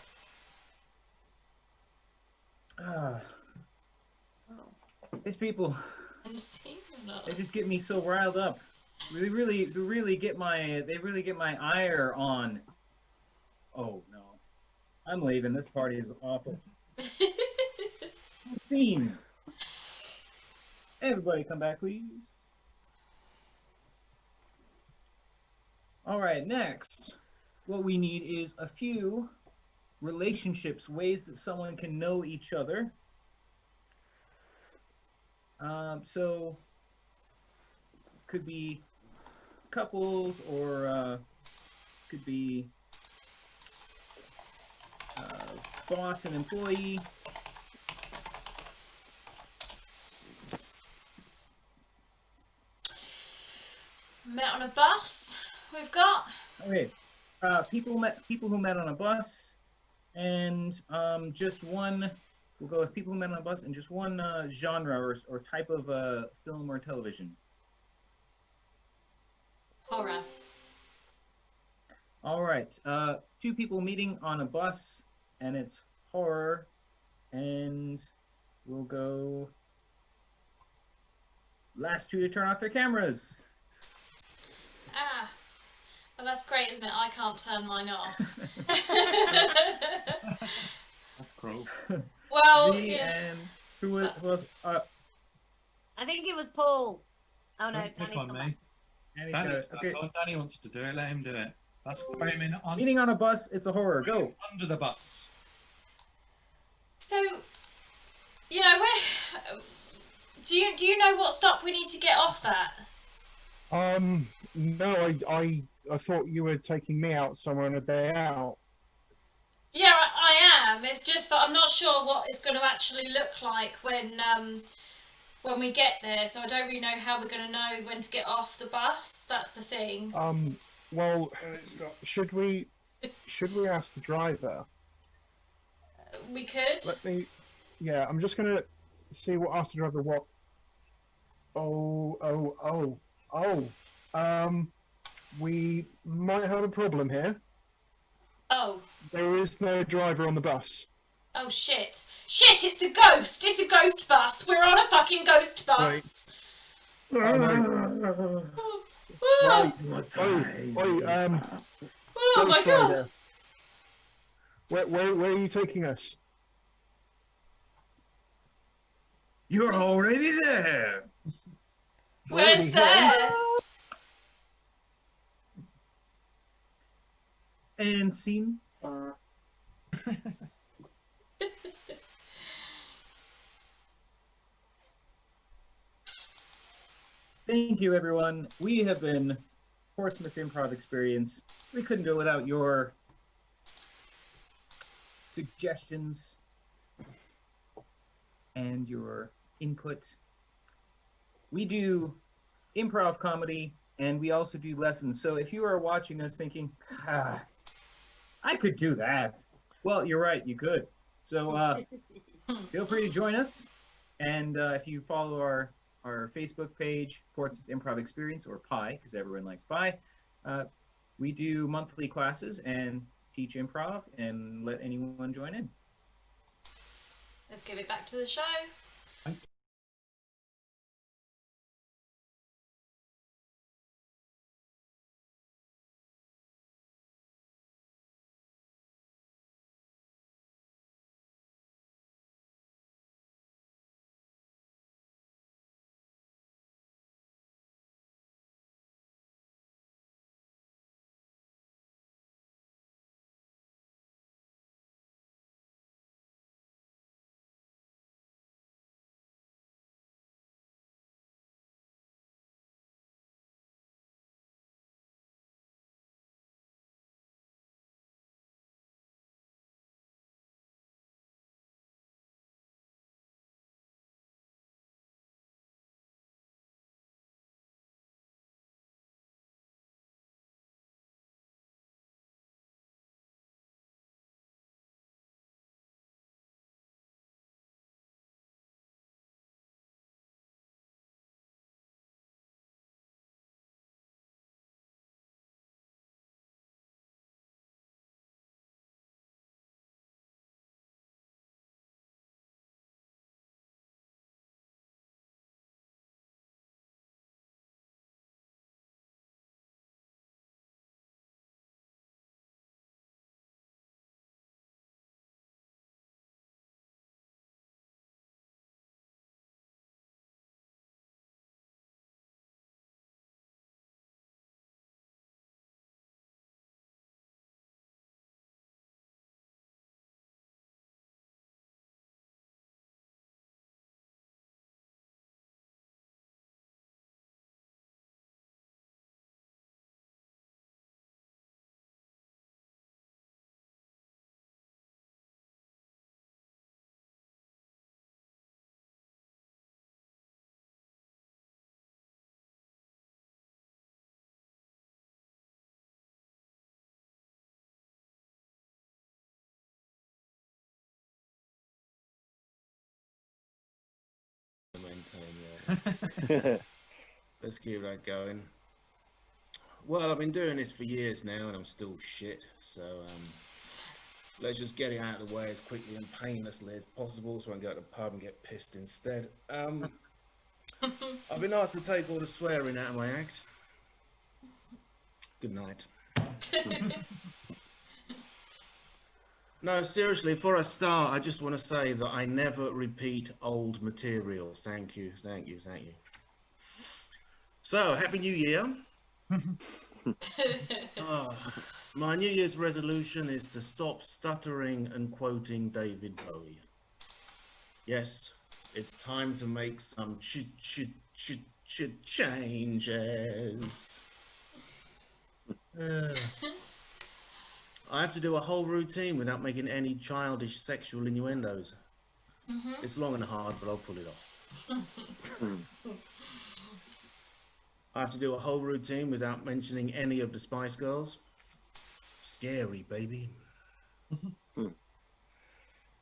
These people, I'm seeing them. they just get me so riled up. They really get my ire on. Oh no, I'm leaving. This party is awful. Scene. Everybody, come back, please. All right, next, what we need is a few relationships, ways that someone can know each other. So could be couples, or could be boss and employee. Met on a bus. We've got. Okay, people who met on a bus, and just one. We'll go with people who met on a bus and just one genre or type of film or television. Horror. All right, two people meeting on a bus, and it's horror, and we'll go last two to turn off their cameras. Ah. Well, that's great, isn't it? I can't turn mine off. That's cruel. Well, Me yeah. and who was I think it was Paul. Oh no, Don't pick Danny's on come me. back. Danny's Danny, got it. Okay. Danny wants to do it. Let him do it. That's throw him in Eating on a bus, it's a horror. Go. under the bus. So, you know, where do you know what stop we need to get off at? No, I thought you were taking me out somewhere on a day out. Yeah, I am. It's just that I'm not sure what it's going to actually look like when we get there. So I don't really know how we're going to know when to get off the bus. That's the thing. Well, should we ask the driver? We could. Let me. Yeah, I'm just gonna see what ask the driver what. We might have a problem here. Oh. There is no driver on the bus. Oh shit! Shit! It's a ghost! It's a ghost bus! We're on a fucking ghost bus! Oh, no. Oh, Oh my god! Where are you taking us? You're already there. Where's there? And scene. Thank you, everyone. We have been Portsmouth Improv Experience. We couldn't do it without your suggestions and your input. We do improv comedy and we also do lessons. So if you are watching us thinking, I could do that. Well, you're right, you could. So feel free to join us. And if you follow our Facebook page, Portsmouth Improv Experience, or PI, because everyone likes PI, we do monthly classes and teach improv and let anyone join in. Let's give it back to the show. Let's keep that going. Well, I've been doing this for years now and I'm still shit, so let's just get it out of the way as quickly and painlessly as possible so I can go to the pub and get pissed instead. I've been asked to take all the swearing out of my act. Good night. No, seriously, before I start, I just want to say that I never repeat old material. Thank you, thank you, thank you. So, Happy New Year. My New Year's resolution is to stop stuttering and quoting David Bowie. Yes, it's time to make some changes. I have to do a whole routine without making any childish sexual innuendos. It's long and hard, but I'll pull it off. I have to do a whole routine without mentioning any of the Spice Girls. Scary, baby.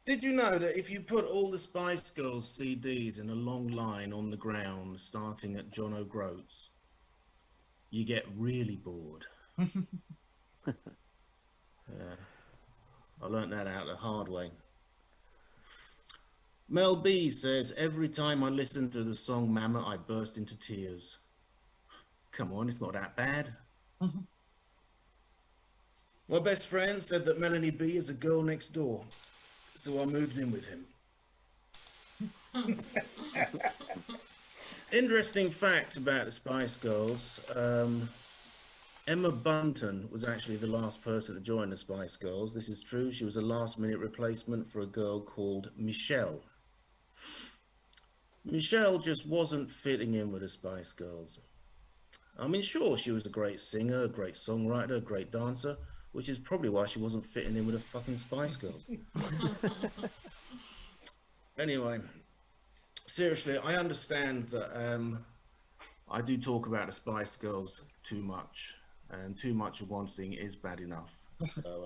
Did you know that if you put all the Spice Girls CDs in a long line on the ground, starting at John O'Groats, you get really bored? I learnt that out the hard way. Mel B says, every time I listen to the song Mama, I burst into tears. Come on, it's not that bad. My best friend said that Melanie B is a girl next door, so I moved in with him. Interesting fact about the Spice Girls. Emma Bunton was actually the last person to join the Spice Girls. This is true. She was a last-minute replacement for a girl called Michelle. Michelle just wasn't fitting in with the Spice Girls. I mean, sure, she was a great singer, a great songwriter, a great dancer, which is probably why she wasn't fitting in with the fucking Spice Girls. Anyway, seriously, I understand that I do talk about the Spice Girls too much, and too much of one thing is bad enough. So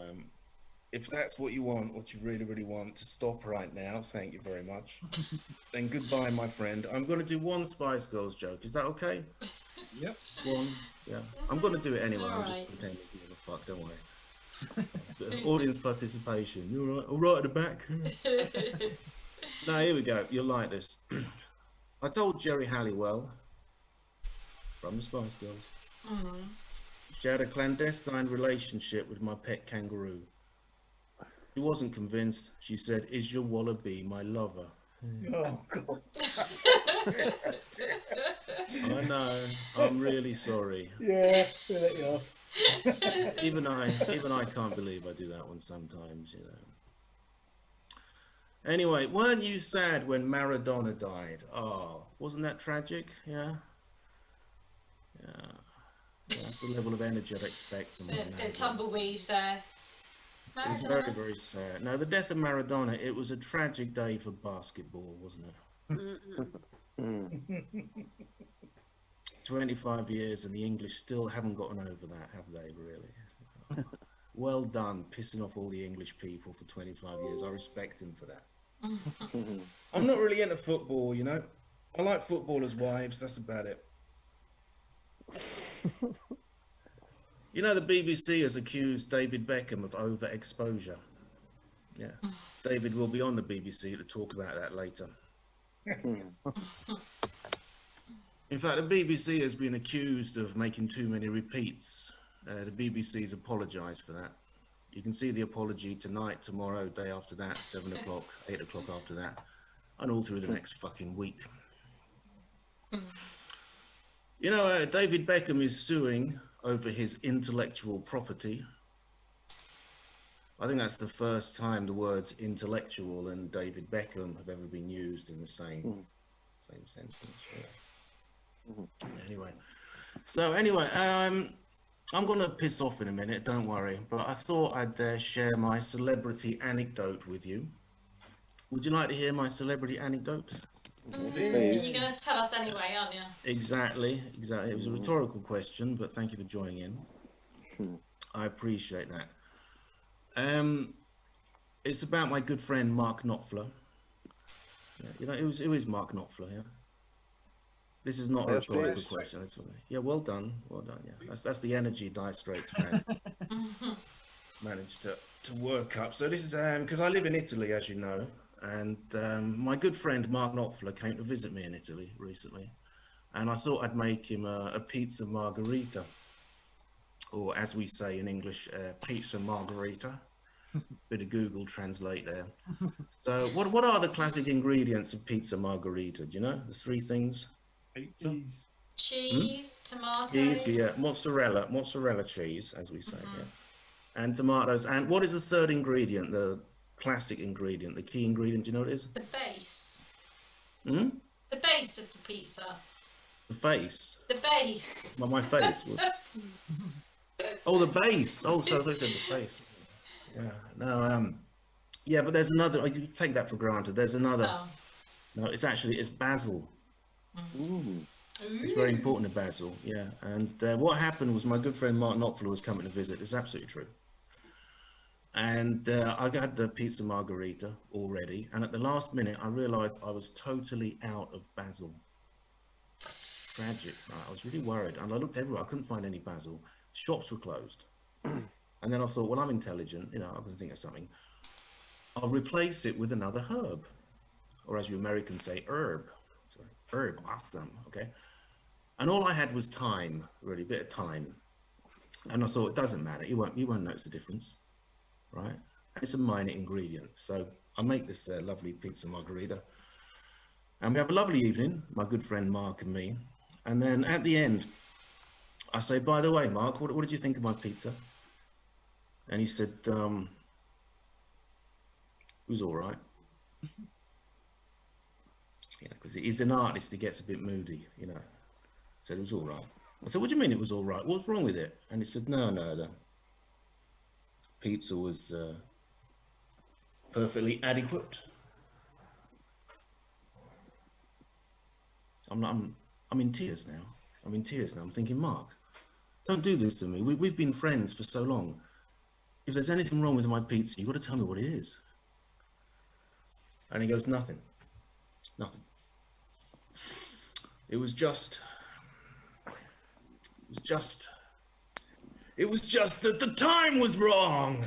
if that's what you want, what you really, really want, to stop right now, thank you very much. Then goodbye, my friend. I'm going to do one Spice Girls joke. Is that okay? Yep. One. Yeah. I'm going to do it anyway. I'm just pretending to give a fuck, don't worry. Audience participation. You all right? All right at the back? No, here we go. You'll like this. I told Jerry Halliwell from the Spice Girls. She had a clandestine relationship with my pet kangaroo. She wasn't convinced. She said, "Is your wallaby my lover?" Oh, God. I know. I'm really sorry. Yeah, let you off. Even I can't believe I do that one sometimes, you know. Anyway, weren't you sad when Maradona died? Oh, wasn't that tragic? Yeah. Yeah. That's the level of energy I'd expect from The tumbleweed there. It was very, very sad. Now, the death of Maradona, it was a tragic day for basketball, wasn't it? 25 years and the English still haven't gotten over that, have they, really? Well done, pissing off all the English people for 25 years. I respect him for that. I'm not really into football, you know. I like footballers' wives, that's about it. You know, the BBC has accused David Beckham of overexposure. Yeah. David will be on the BBC to talk about that later. In fact, the BBC has been accused of making too many repeats. The BBC's apologised for that. You can see the apology tonight, tomorrow, day after that, 7 o'clock, 8 o'clock after that, and all through the next fucking week. You know, David Beckham is suing over his intellectual property. I think that's the first time the words intellectual and David Beckham have ever been used in the same sentence. Yeah. Anyway, I'm going to piss off in a minute, don't worry, but I thought I'd share my celebrity anecdote with you. Would you like to hear my celebrity anecdote? You're going to tell us anyway, aren't you? Exactly. It was a rhetorical question, but thank you for joining in. I appreciate that. It's about my good friend Mark Knopfler. Yeah, you know, who is Mark Knopfler? Yeah. This is not a rhetorical question. Yeah, well done. Yeah, that's the energy Dire Straits fan managed to work up. So this is because I live in Italy, as you know. And my good friend Mark Knopfler came to visit me in Italy recently, and I thought I'd make him a pizza margherita, or as we say in English, pizza margherita. Bit of Google Translate there. So what are the classic ingredients of pizza margherita? Do you know the three things? Pizza, Cheese, tomato. Cheese, yeah, mozzarella cheese, as we say, yeah. And tomatoes. And what is the third ingredient, the classic ingredient, the key ingredient? Do you know what it is? The base. Hmm? The base of the pizza. The face. The base. Well, my face was. Oh, the base. Oh, so I said the face. Yeah. No. Yeah, but there's another. You take that for granted. There's another. Oh. No, it's basil. It's very important to basil. Yeah. And what happened was my good friend Mark Knopfler was coming to visit. It's absolutely true. And I got the pizza margherita already, and at the last minute I realised I was totally out of basil. Tragic. Right? I was really worried, and I looked everywhere. I couldn't find any basil. Shops were closed. And then I thought, well, I'm intelligent. You know, I'm going to think of something. I'll replace it with another herb, or as you Americans say, herb. Sorry, herb. Awesome. Okay. And all I had was thyme, really, a bit of thyme. And I thought, it doesn't matter. You won't notice the difference. Right, it's a minor ingredient. So I make this lovely pizza margherita, and we have a lovely evening, my good friend Mark and me. And then at the end, I say, by the way, Mark, what did you think of my pizza? And he said, it was all right. Yeah, because he's an artist, he gets a bit moody, you know. Said it was all right. I said, what do you mean it was all right? What's wrong with it? And he said, no. Pizza was perfectly adequate. I'm in tears now. I'm thinking, Mark, don't do this to me. We've been friends for so long. If there's anything wrong with my pizza, you've got to tell me what it is. And he goes, nothing. It was just that the time was wrong.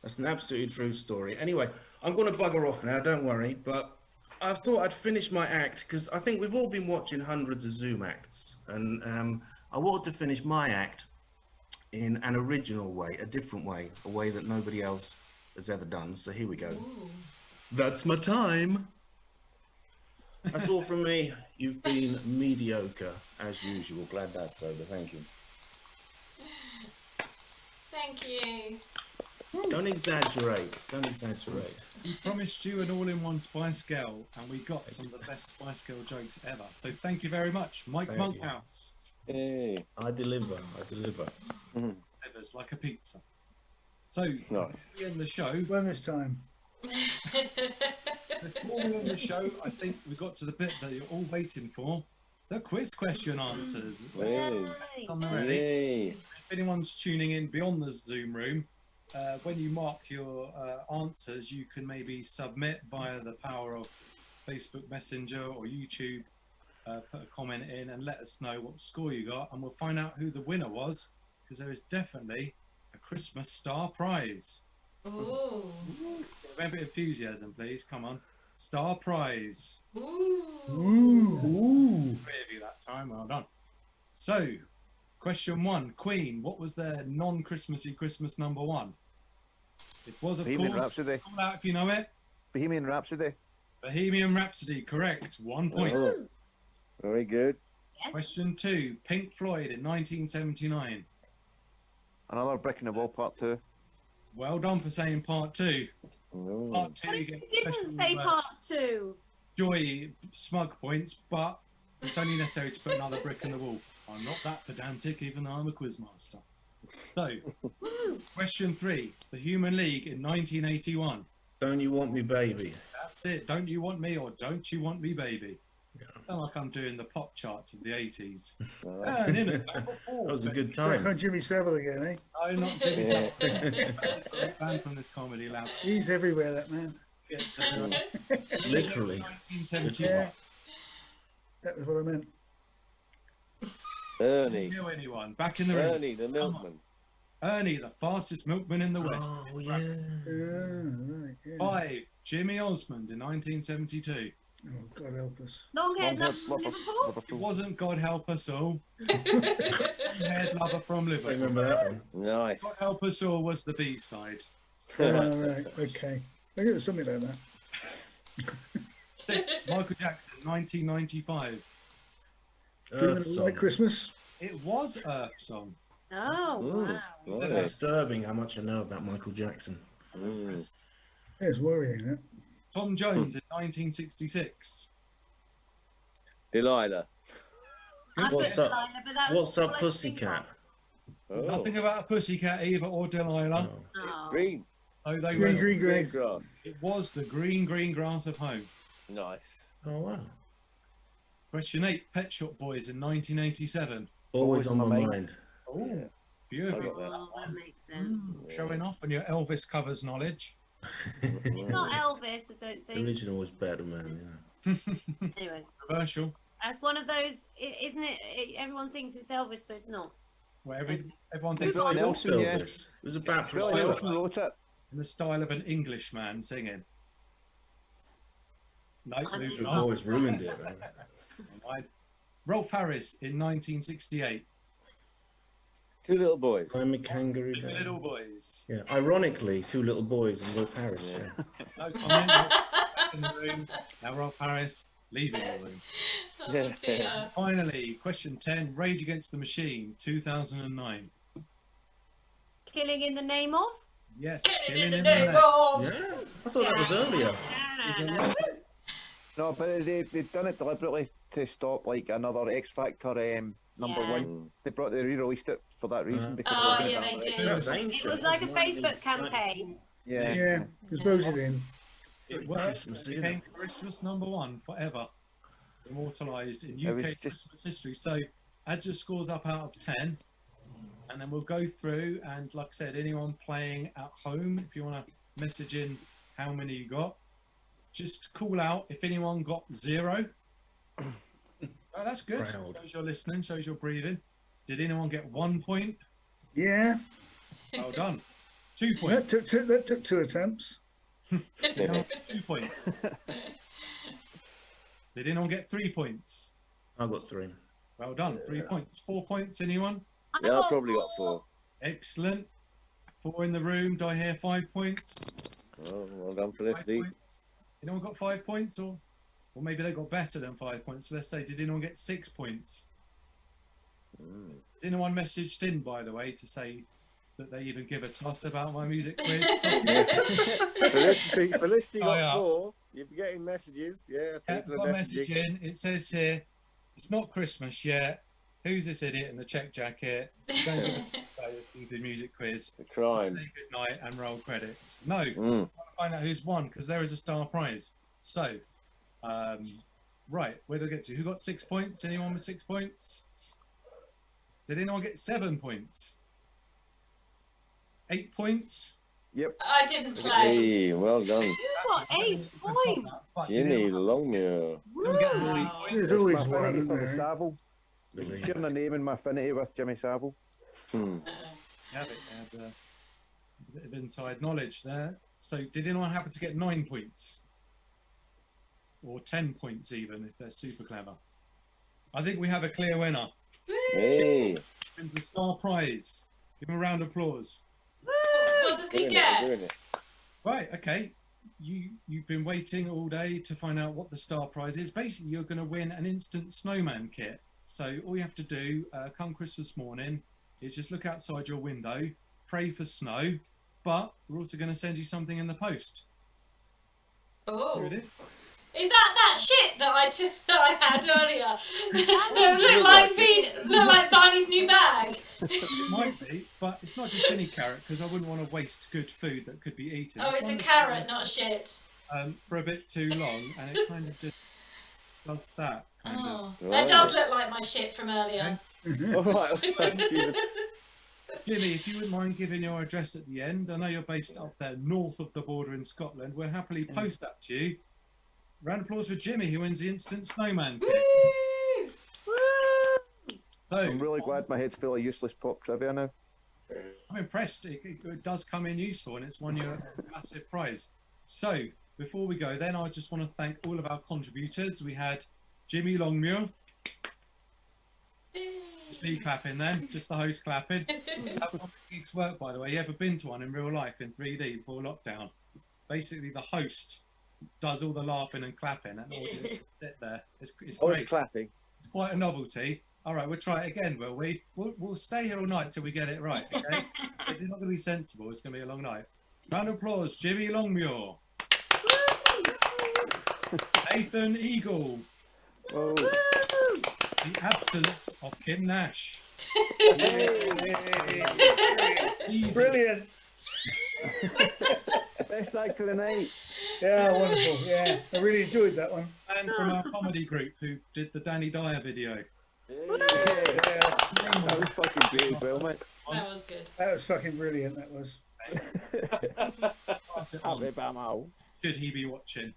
That's an absolutely true story. Anyway, I'm going to bugger off now, don't worry, but I thought I'd finish my act because I think we've all been watching hundreds of Zoom acts, and I wanted to finish my act in an original way, a different way, a way that nobody else has ever done. So here we go. Ooh. That's my time. That's all from me. You've been mediocre, as usual. Glad that's over. Thank you. Thank you. Don't exaggerate. We promised you an all-in-one Spice Girl, and we got some of the best Spice Girl jokes ever. So thank you very much, Mike Monkhouse. Hey, I deliver. Delivers like a pizza. So, nice. We end the show. When this time? Before we end the show, I think we got to the bit that you're all waiting for. The quiz question answers. If anyone's tuning in beyond the Zoom room, when you mark your answers, you can maybe submit via the power of Facebook Messenger or YouTube. Put a comment in and let us know what score you got, and we'll find out who the winner was, because there is definitely a Christmas Star Prize. Ooh. A bit of enthusiasm, please. Come on. Star Prize. Ooh. Three of you that time. Well done. So, question 1. Queen, what was their non-Christmassy Christmas number 1? It was, of Bohemian course, Rhapsody. call out if you know it. Bohemian Rhapsody. Bohemian Rhapsody, correct. 1 point. Oh, very good. Yes. Question 2. Pink Floyd in 1979. Another Brick in the Wall Part 2. Well done for saying part 2. Oh. Part 2, you You get didn't special, say part 2. Joy smug points, but it's only necessary to put another brick in the wall. I'm not that pedantic, even though I'm a quizmaster. So, question 3. The Human League in 1981. Don't You Want Me Baby? That's it. Don't You Want Me or Don't You Want Me Baby? I sound like I'm doing the pop charts of the 80s. That was a good Back time. on Jimmy Savile again, eh? Oh, not Jimmy Savile. Banned from this comedy lab. He's everywhere, that man. Literally. 1971. Yeah. That was what I meant. Ernie. Know anyone? Back in the room. Ernie, the milkman. Ernie, the fastest milkman in the West. Oh, yeah. Right, yeah. 5. Jimmy Osmond in 1972. Oh, God help us. Long-haired love from Liverpool. Liverpool. It wasn't God Help Us All. Head Lover from I Liverpool. remember that one. Nice. God Help Us All was the B-side. Right, okay. I think it was something like that. 6, Michael Jackson, 1995. Feeling like Christmas. It was Earth Song. Oh, wow. It's disturbing how much I know about Michael Jackson. It's worrying, isn't it? Tom Jones in 1966. Delilah. What's up, Pussycat? Nothing about a pussycat either, or Delilah. Green. Oh, they Green, were. green, green. Grass. It was the green grass of home. Nice. Oh, wow. Question 8, Pet Shop Boys in 1987. Always on my mind. Oh, beautiful. Oh, that makes sense. Showing off on your Elvis covers knowledge. It's not Elvis, I don't The think. original was better, man. Anyway, Controversial. that's one of those, isn't it? Everyone thinks it's Elvis, but it's not. Where everyone thinks Billy it's Nelson, yeah. It was about Priscilla. wrote it. in the style of an Englishman singing. No, moving The on. boys ruined it, man. Right. Rolf Harris in 1968. Two little boys. I'm a kangaroo. Two little boys. Yeah. Ironically, two little boys and Rolf Harris. Yeah. No comment. Back in the room. Now Rolf Harris leaving the room. Oh, dear. Finally, question 10. Rage Against the Machine, 2009. Killing in the name of? Yes. Killing in the name of. Yeah. I thought that was earlier. No, but they've done it deliberately to stop like another X Factor number Yeah. one. They re-released it for that reason. Because Oh, they were yeah, gonna they ban did. That's It ancient. was like a Facebook campaign. Yeah. Yeah, just voted in. It worked. Christmas, It isn't became Christmas #1 forever. Immortalised in It was UK just- Christmas history. So add your scores up out of 10. And then we'll go through and like I said, anyone playing at home, if you want to message in how many you got, just call out if anyone got 0. Oh, that's good. Proud. Shows you're listening, shows you're breathing. Did anyone get 1 point? Yeah, Well done. 2 that points. took 2 attempts. Did anyone get 2 points? Did anyone get 3 points? I got 3. Well done. 3 points. 4 points, anyone? Yeah, I probably got 4. Excellent. 4 in the room. Do I hear 5 points? Oh, well done, 5 Felicity. points. Anyone got 5 points, or maybe they got better than 5 points? So let's say, did anyone get 6 points? Has anyone messaged in, by the way, to say that they even give a toss about my music quiz? Felicity Oh, got yeah. 4. You're getting messages. Yeah, Yeah, people got are a message messaging. in. It says here, it's not Christmas yet. Who's this idiot in the check jacket? Don't give a stupid music quiz. The crime. Say good night and roll credits. No, I Mm. want to find out who's won because there is a star prize. So, right, where do I get to? Who got 6 points? Anyone with 6 points? Did anyone get 7 points? 8 points? Yep. I didn't play. Hey, well done. You got 8 points. Jimmy Longmuir. Wow. There's It's always my one, affinity isn't for the there? Savile. Sharing a name and my affinity with Jimmy Savile. Have it. Had, a bit of inside knowledge there. So, did anyone happen to get 9 points? Or 10 points even, if they're super clever? I think we have a clear winner. Hey. Wins the star prize. Give him a round of applause. What does he Doing get? it. Right, okay. You've been waiting all day to find out what the star prize is. Basically, you're going to win an instant snowman kit. So all you have to do, come Christmas morning, is just look outside your window, pray for snow, but we're also going to send you something in the post. Oh. Here it is. Is that shit that I had earlier? that looked like Barney's new bag. It might be, but it's not just any carrot because I wouldn't want to waste good food that could be eaten. Oh, This it's a one is carrot, not shit. for a bit too long, and it kind of just does that. Kind Oh, of. that does look like my shit from earlier. All right. Jesus. Jimmy, if you wouldn't mind giving your address at the end, I know you're based up there north of the border in Scotland. We'll happily post that to you. Round of applause for Jimmy, who wins the instant snowman kit. So, I'm really glad my head's full of useless pop trivia now. I'm impressed. It does come in useful, and it's won you a massive prize. So, before we go, then I just want to thank all of our contributors. We had Jimmy Longmuir. Just me clapping then, just the host clapping. That's how comic gigs work, by the way. You ever been to one in real life in 3D before lockdown? Basically, the host does all the laughing and clapping, and audience just sit there. It's I was great. clapping. It's quite a novelty. All right, we'll try it again, will we? We'll stay here all night till we get it right, okay? It's not going to be sensible. It's going to be a long night. Round of applause, Jimmy Longmuir. Nathan Eagle. Oh. The absence of Kim Nash. Easy. Brilliant. Best act of the night. Yeah, wonderful. Yeah, I really enjoyed that one. And from our comedy group who did the Danny Dyer video. That was fucking beautiful, mate. That was good. That was fucking brilliant. That was. Pass it on. Happy about Mal. Should he be watching?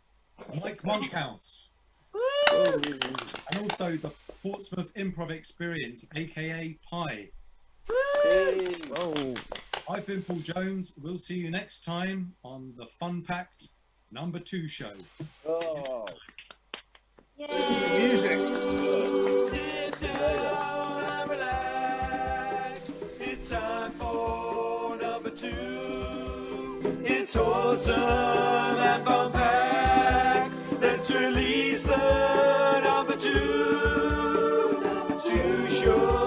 Mike Monkhouse. Oh. And also the Portsmouth Improv Experience, aka Pie. Oh. I've been Paul Jones. We'll see you next time on the Fun Packed #2 show. Oh. Music. It's time for #2. It's awesome and fun packed. Let's release the #2 show.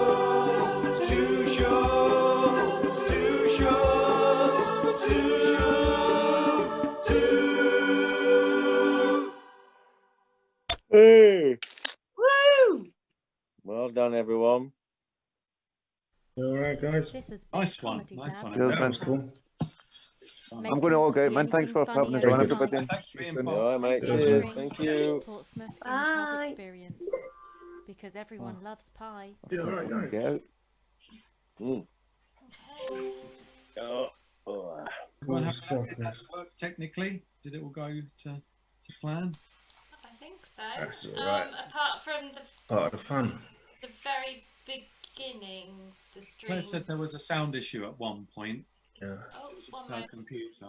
Hey. Woo! Well done, everyone. All right, guys. Nice one. Nice one. Cheers, That was cool. I'm going to all go, man. Thanks for having us on, everybody. Thanks for being All right, mate. Cheers. Cheers. Thank you. Portsmouth Bye. Improv Experience, because everyone loves pie. Yeah, all right, guys. Get out. Oh. Everyone have that worked technically? Did it all go to plan? I think so. That's all right. Apart from Part of the fun. the very beginning, the stream. Claire said there was a sound issue at one point. Yeah. Oh, It was one just her moment. computer.